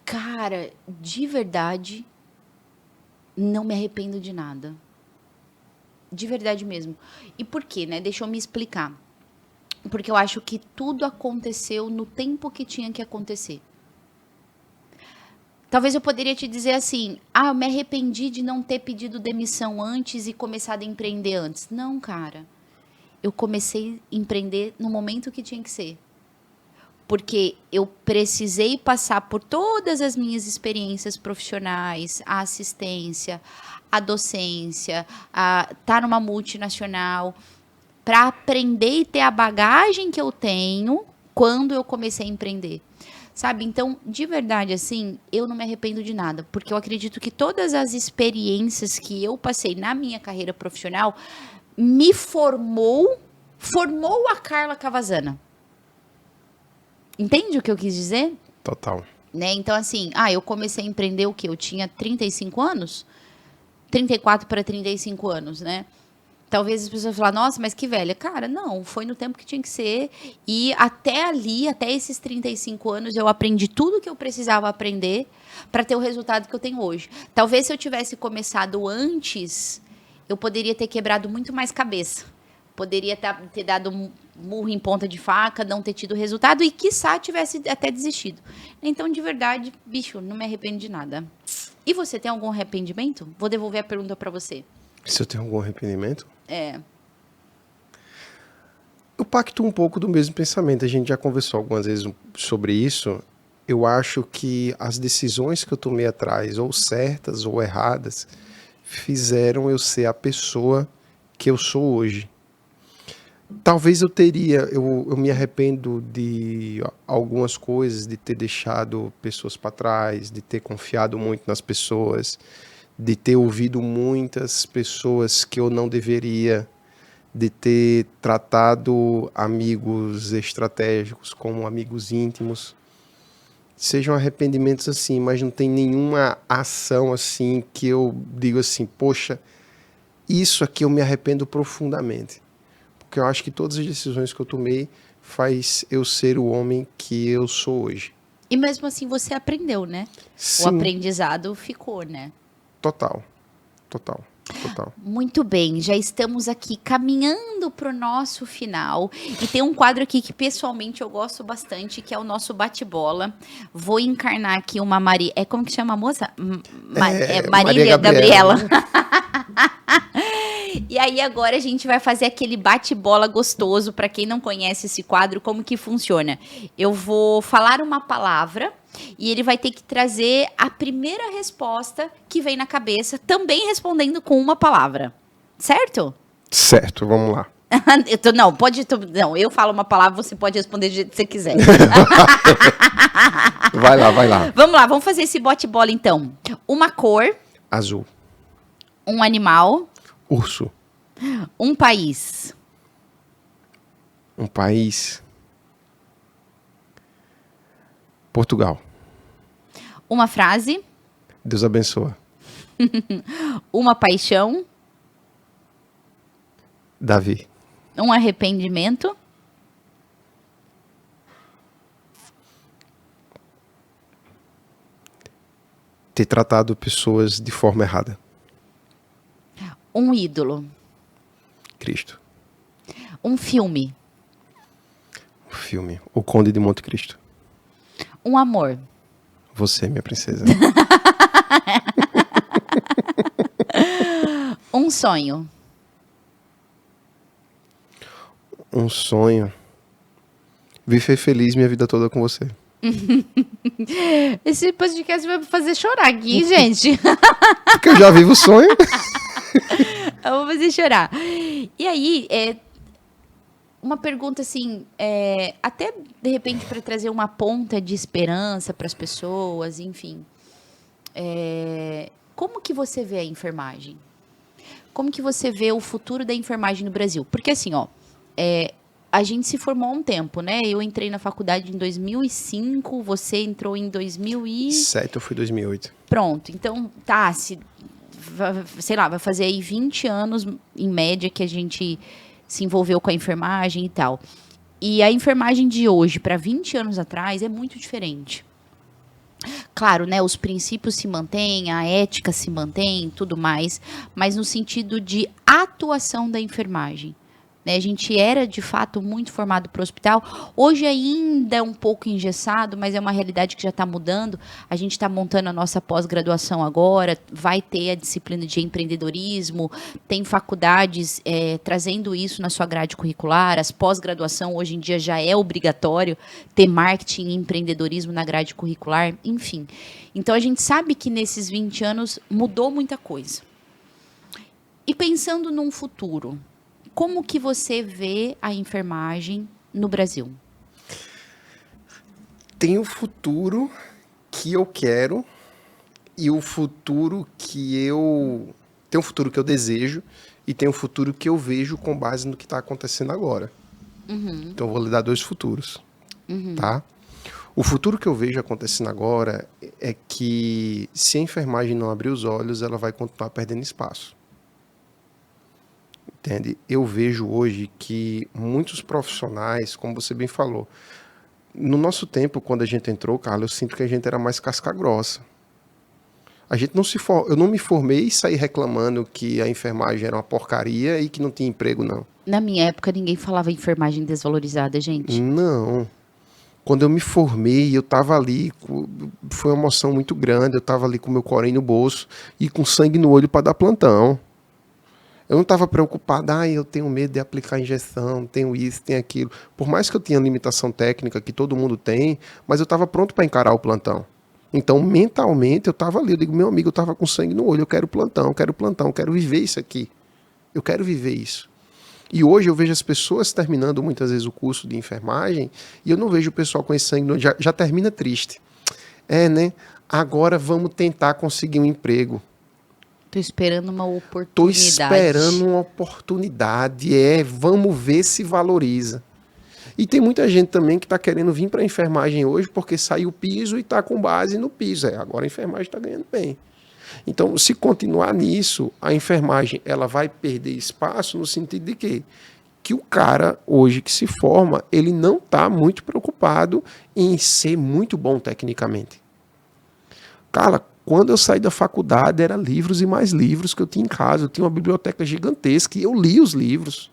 cara, de verdade, não me arrependo de nada. De verdade mesmo. E por quê, né? Deixa eu me explicar. Porque eu acho que tudo aconteceu no tempo que tinha que acontecer. Talvez eu poderia te dizer assim, eu me arrependi de não ter pedido demissão antes e começado a empreender antes. Não, cara. Eu comecei a empreender no momento que tinha que ser. Porque eu precisei passar por todas as minhas experiências profissionais, a assistência, a docência, a estar numa multinacional, para aprender e ter a bagagem que eu tenho quando eu comecei a empreender. Sabe? Então, de verdade, assim, eu não me arrependo de nada, porque eu acredito que todas as experiências que eu passei na minha carreira profissional me formou a Carla Cavazana. Entende o que eu quis dizer? Total. Né? Então, assim, eu comecei a empreender o quê? Eu tinha 35 anos? 34 para 35 anos, né? Talvez as pessoas falem, nossa, mas que velha. Cara, não, foi no tempo que tinha que ser. E até ali, até esses 35 anos, eu aprendi tudo que eu precisava aprender para ter o resultado que eu tenho hoje. Talvez se eu tivesse começado antes, eu poderia ter quebrado muito mais cabeça. Poderia ter dado murro em ponta de faca, não ter tido resultado e, quiçá, tivesse até desistido. Então, de verdade, bicho, não me arrependo de nada. E você tem algum arrependimento? Vou devolver a pergunta para você. Se eu tenho algum arrependimento? É. Eu pacto um pouco do mesmo pensamento. A gente já conversou algumas vezes sobre isso. Eu acho que as decisões que eu tomei atrás, ou certas ou erradas, fizeram eu ser a pessoa que eu sou hoje. Talvez eu me arrependo de algumas coisas, de ter deixado pessoas para trás, de ter confiado muito nas pessoas, de ter ouvido muitas pessoas que eu não deveria, de ter tratado amigos estratégicos como amigos íntimos. Sejam arrependimentos assim, mas não tem nenhuma ação assim que eu digo assim, poxa, isso aqui eu me arrependo profundamente. Porque eu acho que todas as decisões que eu tomei faz eu ser o homem que eu sou hoje. E mesmo assim você aprendeu, né? Sim. O aprendizado ficou, né? Total. Muito bem, já estamos aqui caminhando para o nosso final. E tem um quadro aqui que pessoalmente eu gosto bastante, que é o nosso bate-bola. Vou encarnar aqui uma Maria... como que chama a moça? Marília Gabriela. E aí agora a gente vai fazer aquele bate-bola gostoso. Para quem não conhece esse quadro, como que funciona? Eu vou falar uma palavra e ele vai ter que trazer a primeira resposta que vem na cabeça, também respondendo com uma palavra. Certo? Certo, vamos lá. Não, eu falo uma palavra, você pode responder do jeito que você quiser. Vai lá. Vamos lá, vamos fazer esse bate-bola então. Uma cor. Azul. Um animal. Urso. Um país. Um país. Portugal. Uma frase. Deus abençoa. Uma paixão. Davi. Um arrependimento. Ter tratado pessoas de forma errada. Um ídolo. Cristo. Um filme. Um filme. O Conde de Monte Cristo. Um amor. Você, minha princesa. Um sonho. Um sonho. Viver feliz minha vida toda com você. Esse podcast vai me fazer chorar aqui, gente. Porque eu já vivo o sonho. Eu vou fazer chorar. E aí, uma pergunta assim, até de repente para trazer uma ponta de esperança para as pessoas, enfim. Como que você vê a enfermagem? Como que você vê o futuro da enfermagem no Brasil? Porque assim, a gente se formou há um tempo, né? Eu entrei na faculdade em 2005, você entrou em 2000 e... 7 eu fui 2008. Pronto, então, tá, sei lá, vai fazer aí 20 anos, em média, que a gente se envolveu com a enfermagem e tal. E a enfermagem de hoje, para 20 anos atrás, é muito diferente. Claro, né, os princípios se mantêm, a ética se mantém, tudo mais, mas no sentido de atuação da enfermagem. Né, a gente era, de fato, muito formado para o hospital. Hoje ainda é um pouco engessado, mas é uma realidade que já está mudando. A gente está montando a nossa pós-graduação agora, vai ter a disciplina de empreendedorismo, tem faculdades trazendo isso na sua grade curricular. As pós-graduação, hoje em dia, já é obrigatório ter marketing e empreendedorismo na grade curricular, enfim. Então, a gente sabe que nesses 20 anos mudou muita coisa. E pensando num futuro, como que você vê a enfermagem no Brasil? Tem o futuro que eu quero e o futuro que eu... Tem um futuro que eu desejo e tem um futuro que eu vejo com base no que está acontecendo agora. Uhum. Então, eu vou lhe dar 2 futuros, tá? O futuro que eu vejo acontecendo agora é que se a enfermagem não abrir os olhos, ela vai continuar perdendo espaço. Entende? Eu vejo hoje que muitos profissionais, como você bem falou, no nosso tempo, quando a gente entrou, Carlos, eu sinto que a gente era mais casca grossa. Eu não me formei e saí reclamando que a enfermagem era uma porcaria e que não tinha emprego, não. Na minha época, ninguém falava enfermagem desvalorizada, gente. Não. Quando eu me formei, eu estava ali, foi uma emoção muito grande, eu estava ali com meu corém no bolso e com sangue no olho para dar plantão. Eu não estava preocupado, eu tenho medo de aplicar injeção, tenho isso, tenho aquilo. Por mais que eu tenha limitação técnica, que todo mundo tem, mas eu estava pronto para encarar o plantão. Então, mentalmente, eu estava ali, eu digo, meu amigo, eu estava com sangue no olho, eu quero plantão, quero viver isso aqui. Eu quero viver isso. E hoje eu vejo as pessoas terminando muitas vezes o curso de enfermagem e eu não vejo o pessoal com esse sangue no olho, já termina triste. Né? Agora vamos tentar conseguir um emprego. Tô esperando uma oportunidade. Tô esperando uma oportunidade, vamos ver se valoriza. E tem muita gente também que está querendo vir para a enfermagem hoje porque saiu o piso e está com base no piso. Agora a enfermagem está ganhando bem. Então, se continuar nisso, a enfermagem ela vai perder espaço no sentido de quê? Que o cara hoje que se forma, ele não está muito preocupado em ser muito bom tecnicamente. Cara, quando eu saí da faculdade, era livros e mais livros que eu tinha em casa. Eu tinha uma biblioteca gigantesca e eu li os livros.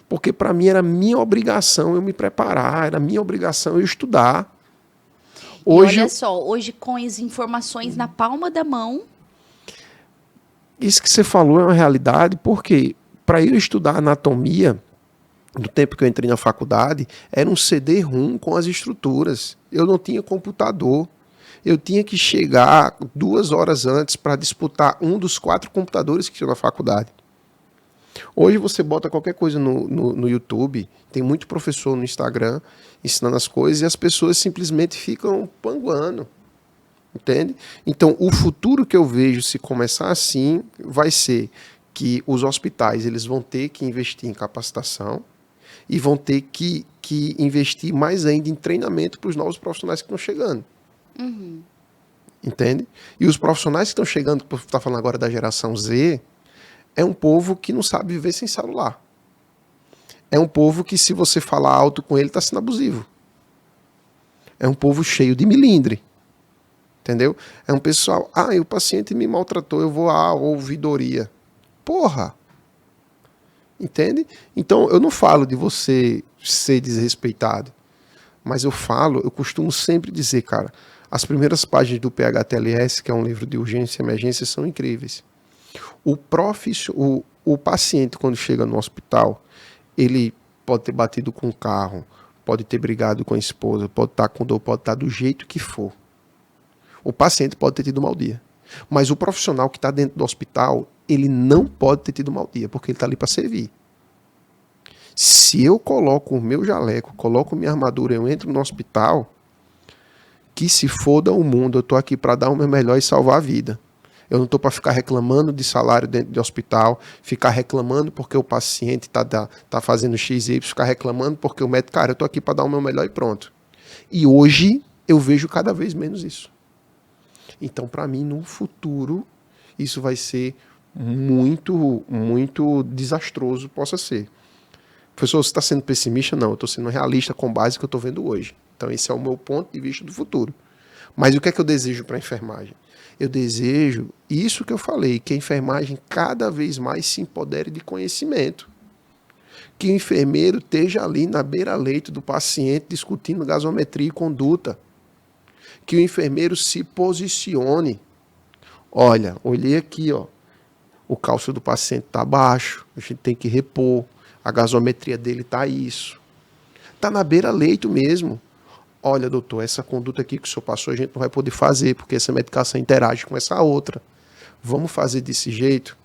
Porque para mim era minha obrigação eu me preparar, era minha obrigação eu estudar. Hoje, olha só, hoje com as informações na palma da mão... Isso que você falou é uma realidade, porque para eu estudar anatomia, no tempo que eu entrei na faculdade, era um CD-ROM com as estruturas. Eu não tinha computador. Eu tinha que chegar 2 horas antes para disputar um dos 4 computadores que tinha na faculdade. Hoje você bota qualquer coisa no YouTube, tem muito professor no Instagram ensinando as coisas e as pessoas simplesmente ficam panguando. Entende? Então, o futuro que eu vejo se começar assim vai ser que os hospitais eles vão ter que investir em capacitação e vão ter que investir mais ainda em treinamento para os novos profissionais que estão chegando. Uhum. Entende? E os profissionais que estão chegando, que está falando agora da geração Z, é um povo que não sabe viver sem celular. É um povo que, se você falar alto com ele, está sendo abusivo. É um povo cheio de milindre. Entendeu? É um pessoal, o paciente me maltratou, eu vou à ouvidoria. Porra! Entende? Então, eu não falo de você ser desrespeitado, mas eu costumo sempre dizer, cara, as primeiras páginas do PHTLS, que é um livro de urgência e emergência, são incríveis. O paciente, quando chega no hospital, ele pode ter batido com o carro, pode ter brigado com a esposa, pode estar com dor, pode estar do jeito que for. O paciente pode ter tido mau dia. Mas o profissional que está dentro do hospital, ele não pode ter tido mau dia, porque ele está ali para servir. Se eu coloco o meu jaleco, coloco minha armadura, eu entro no hospital, que se foda o mundo, eu estou aqui para dar o meu melhor e salvar a vida. Eu não estou para ficar reclamando de salário dentro de hospital, ficar reclamando porque o paciente tá fazendo XY, ficar reclamando porque o médico, cara, eu estou aqui para dar o meu melhor e pronto. E hoje eu vejo cada vez menos isso. Então, para mim, no futuro, isso vai ser muito, muito desastroso, possa ser. Professor, você está sendo pessimista? Não, eu estou sendo realista com base no que eu estou vendo hoje. Então, esse é o meu ponto de vista do futuro. Mas o que é que eu desejo para a enfermagem? Eu desejo isso que eu falei, que a enfermagem cada vez mais se empodere de conhecimento. Que o enfermeiro esteja ali na beira-leito do paciente discutindo gasometria e conduta. Que o enfermeiro se posicione. Olha, olhei aqui, ó, o cálcio do paciente está baixo, a gente tem que repor, a gasometria dele está isso. Está na beira-leito mesmo. Olha, doutor, essa conduta aqui que o senhor passou a gente não vai poder fazer, porque essa medicação interage com essa outra. Vamos fazer desse jeito?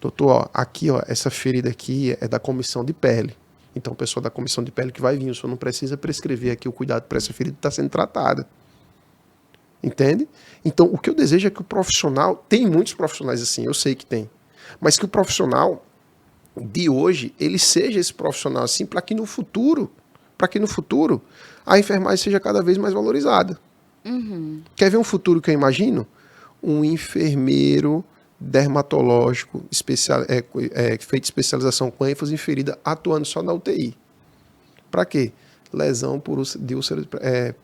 Doutor, ó, aqui, ó, essa ferida aqui é da comissão de pele. Então, o pessoal da comissão de pele que vai vir, o senhor não precisa prescrever aqui o cuidado para essa ferida está sendo tratada. Entende? Então, o que eu desejo é que o profissional, tem muitos profissionais assim, eu sei que tem, mas que o profissional de hoje, ele seja esse profissional assim, para que no futuro a enfermagem seja cada vez mais valorizada. Quer ver um futuro que eu imagino? Um enfermeiro dermatológico feito especialização com ênfase em ferida, atuando só na UTI. Para quê? Lesão de úlcera,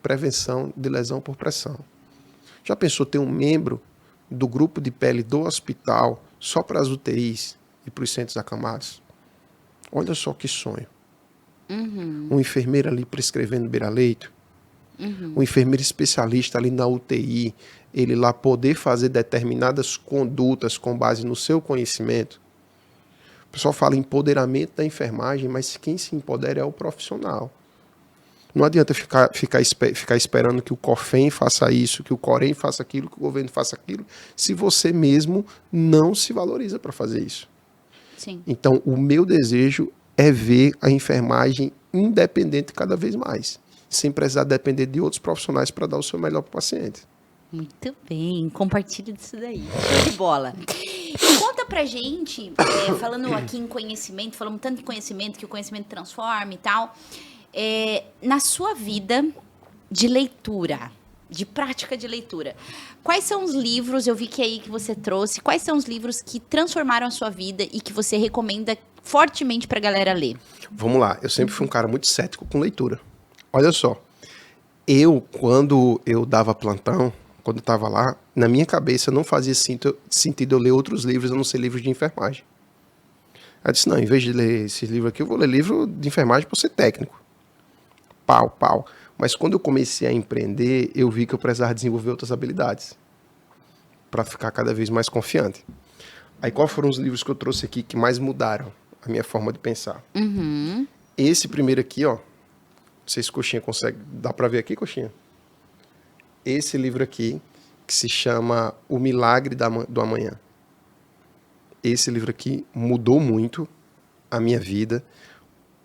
prevenção de lesão por pressão. Já pensou ter um membro do grupo de pele do hospital só para as UTIs e para os centros acamados? Olha só que sonho. Um enfermeiro ali prescrevendo beira-leito, um enfermeiro especialista ali na UTI, ele lá poder fazer determinadas condutas com base no seu conhecimento. O pessoal fala empoderamento da enfermagem, mas quem se empodera é o profissional. Não adianta ficar esperando que o COFEM faça isso, que o COREM faça aquilo, que o governo faça aquilo, se você mesmo não se valoriza para fazer isso. Sim. Então, o meu desejo é ver a enfermagem independente cada vez mais, sem precisar depender de outros profissionais para dar o seu melhor para o paciente. Muito bem, compartilhe disso daí. Show de bola. E conta pra gente, falando aqui em conhecimento, falamos tanto de conhecimento, que o conhecimento transforma e tal, na sua vida de leitura, de prática de leitura, quais são os livros, eu vi que aí que você trouxe, quais são os livros que transformaram a sua vida e que você recomenda fortemente pra galera ler? Vamos lá, eu sempre fui um cara muito cético com leitura. Olha só, quando eu dava plantão, quando eu estava lá, na minha cabeça não fazia sentido eu ler outros livros, a não ser livros de enfermagem. Eu disse, não, em vez de ler esses livros aqui, eu vou ler livro de enfermagem para ser técnico. Pau. Mas quando eu comecei a empreender, eu vi que eu precisava desenvolver outras habilidades para ficar cada vez mais confiante. Aí, quais foram os livros que eu trouxe aqui que mais mudaram a minha forma de pensar? Esse primeiro aqui, ó, não sei se Coxinha consegue, dá para ver aqui, Coxinha? Esse livro aqui, que se chama O Milagre do Amanhã. Esse livro aqui mudou muito a minha vida,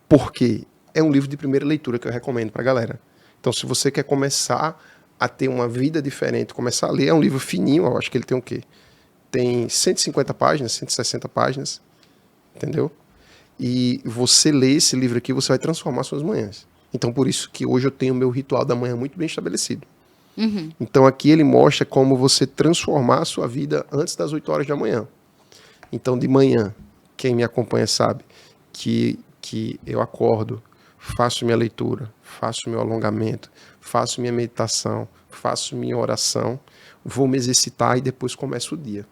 porque é um livro de primeira leitura que eu recomendo para a galera. Então, se você quer começar a ter uma vida diferente, começar a ler, é um livro fininho, eu acho que ele tem o quê? Tem 150 páginas, 160 páginas, entendeu? E você lê esse livro aqui, você vai transformar suas manhãs. Então, por isso que hoje eu tenho o meu ritual da manhã muito bem estabelecido. Então, aqui ele mostra como você transformar a sua vida antes das 8 horas da manhã. Então, de manhã, quem me acompanha sabe que eu acordo, faço minha leitura, faço meu alongamento, faço minha meditação, faço minha oração, vou me exercitar e depois começo o dia.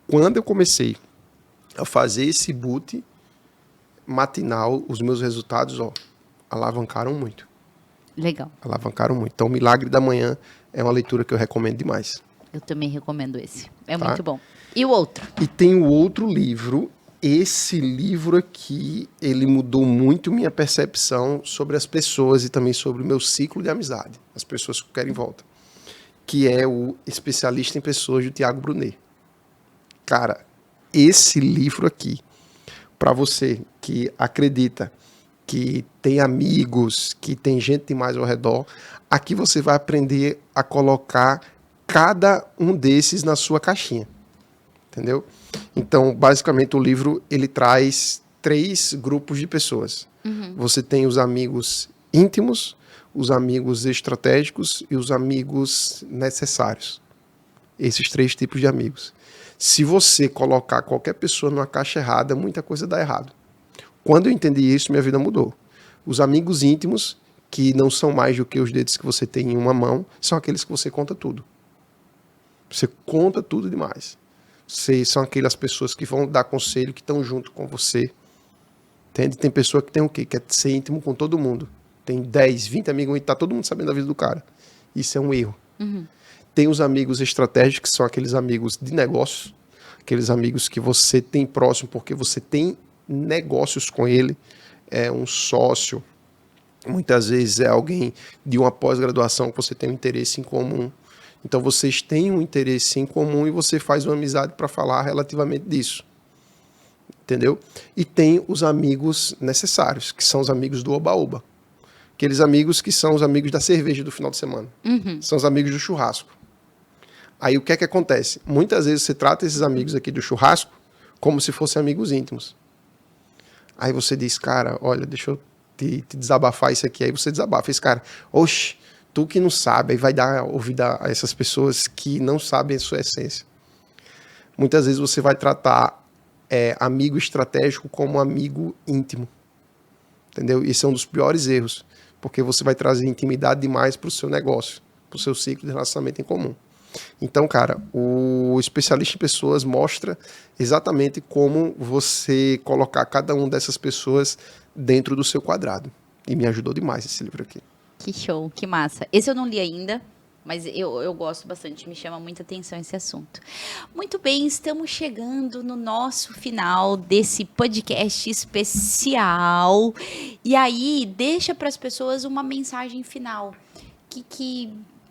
Quando eu comecei a fazer esse boot matinal, os meus resultados, alavancaram muito. Legal. Alavancaram muito. Então, o Milagre da Manhã é uma leitura que eu recomendo demais. Eu também recomendo esse. É muito bom. E o outro? E tem o outro livro. Esse livro aqui, ele mudou muito minha percepção sobre as pessoas e também sobre o meu ciclo de amizade. As pessoas que eu quero em volta. Que é o Especialista em Pessoas, do Tiago Brunet. Cara, esse livro aqui, para você que acredita que tem amigos, que tem gente demais ao redor, aqui você vai aprender a colocar cada um desses na sua caixinha, entendeu? Então, basicamente, o livro ele traz 3 grupos de pessoas. Você tem os amigos íntimos, os amigos estratégicos e os amigos necessários. Esses 3 tipos de amigos. Se você colocar qualquer pessoa numa caixa errada, muita coisa dá errado. Quando eu entendi isso, minha vida mudou. Os amigos íntimos, que não são mais do que os dedos que você tem em uma mão, são aqueles que você conta tudo. Você conta tudo demais. São aquelas pessoas que vão dar conselho, que estão junto com você. Entende? Tem pessoa que tem o quê? Quer ser íntimo com todo mundo. Tem 10, 20 amigos e tá todo mundo sabendo da vida do cara. Isso é um erro. Tem os amigos estratégicos, que são aqueles amigos de negócios, aqueles amigos que você tem próximo porque você tem negócios com ele, é um sócio, muitas vezes é alguém de uma pós-graduação que você tem um interesse em comum. Então vocês têm um interesse em comum e você faz uma amizade para falar relativamente disso. Entendeu? E tem os amigos necessários, que são os amigos do oba-oba. Aqueles amigos que são os amigos da cerveja do final de semana. São os amigos do churrasco. Aí o que é que acontece? Muitas vezes você trata esses amigos aqui do churrasco como se fossem amigos íntimos. Aí você diz, cara, olha, deixa eu te desabafar isso aqui. Aí você desabafa esse cara, oxe, tu que não sabe, aí vai dar ouvido a essas pessoas que não sabem a sua essência. Muitas vezes você vai tratar amigo estratégico como amigo íntimo. Entendeu? Esse é um dos piores erros, porque você vai trazer intimidade demais para o seu negócio, para o seu ciclo de relacionamento em comum. Então, cara, o especialista em pessoas mostra exatamente como você colocar cada uma dessas pessoas dentro do seu quadrado. E me ajudou demais esse livro aqui. Que show, que massa. Esse eu não li ainda, mas eu gosto bastante, me chama muita atenção esse assunto. Muito bem, estamos chegando no nosso final desse podcast especial. E aí, deixa para as pessoas uma mensagem final.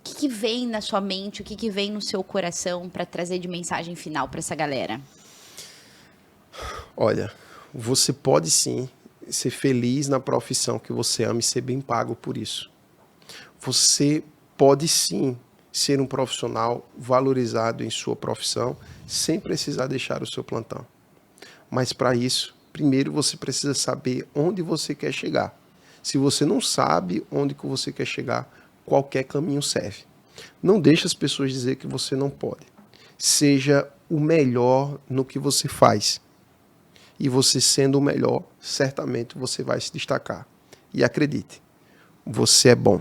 O que vem na sua mente, o que vem no seu coração para trazer de mensagem final para essa galera? Olha, você pode sim ser feliz na profissão que você ama e ser bem pago por isso. Você pode sim ser um profissional valorizado em sua profissão sem precisar deixar o seu plantão. Mas para isso, primeiro você precisa saber onde você quer chegar. Se você não sabe onde que você quer chegar, qualquer caminho serve. Não deixe as pessoas dizer que você não pode. Seja o melhor no que você faz. E você sendo o melhor, certamente você vai se destacar. E acredite, você é bom.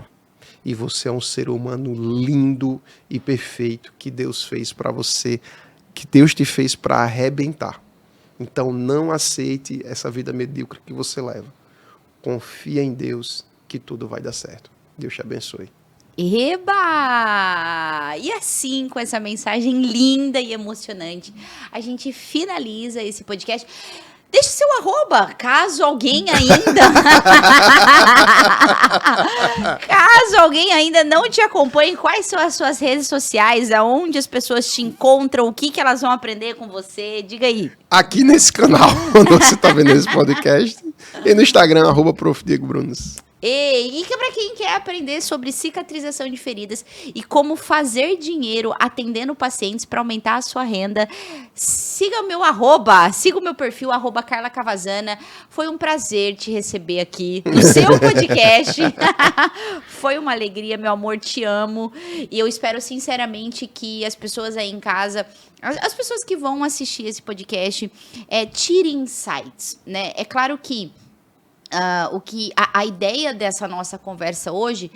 E você é um ser humano lindo e perfeito que Deus fez para você, que Deus te fez para arrebentar. Então não aceite essa vida medíocre que você leva. Confia em Deus que tudo vai dar certo. Deus te abençoe. Eba! E assim, com essa mensagem linda e emocionante, a gente finaliza esse podcast. Deixe seu @, caso alguém ainda... caso alguém ainda não te acompanhe, quais são as suas redes sociais, aonde as pessoas te encontram, o que elas vão aprender com você, diga aí. Aqui nesse canal, onde você está vendo esse podcast, e no Instagram, @Prof. Diego Brunos. E para quem quer aprender sobre cicatrização de feridas e como fazer dinheiro atendendo pacientes para aumentar a sua renda, siga o meu siga o meu perfil, @Carla Cavazana. Foi um prazer te receber aqui no seu podcast. Foi uma alegria, meu amor, te amo. E eu espero sinceramente que as pessoas aí em casa, as pessoas que vão assistir esse podcast, tirem insights, né? É claro que a ideia dessa nossa conversa hoje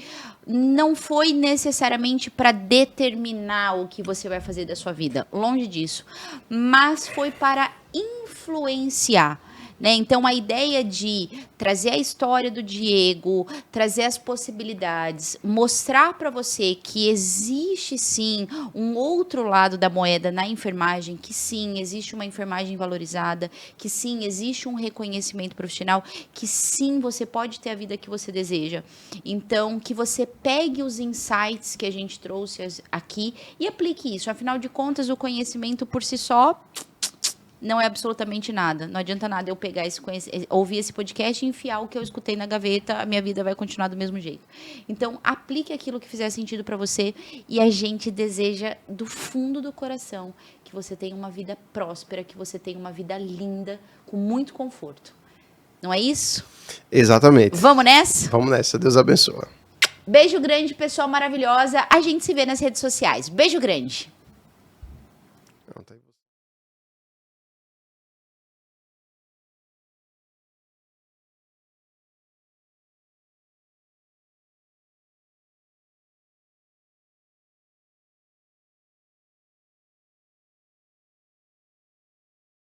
não foi necessariamente para determinar o que você vai fazer da sua vida, longe disso, mas foi para influenciar. Né? Então, a ideia de trazer a história do Diego, trazer as possibilidades, mostrar para você que existe sim um outro lado da moeda na enfermagem, que sim, existe uma enfermagem valorizada, que sim, existe um reconhecimento profissional, que sim, você pode ter a vida que você deseja. Então, que você pegue os insights que a gente trouxe aqui e aplique isso. Afinal de contas, o conhecimento por si só não é absolutamente nada. Não adianta nada eu pegar ouvir esse podcast e enfiar o que eu escutei na gaveta, a minha vida vai continuar do mesmo jeito. Então, aplique aquilo que fizer sentido para você e a gente deseja do fundo do coração que você tenha uma vida próspera, que você tenha uma vida linda, com muito conforto. Não é isso? Exatamente. Vamos nessa? Vamos nessa. Deus abençoe. Beijo grande, pessoal maravilhosa. A gente se vê nas redes sociais. Beijo grande.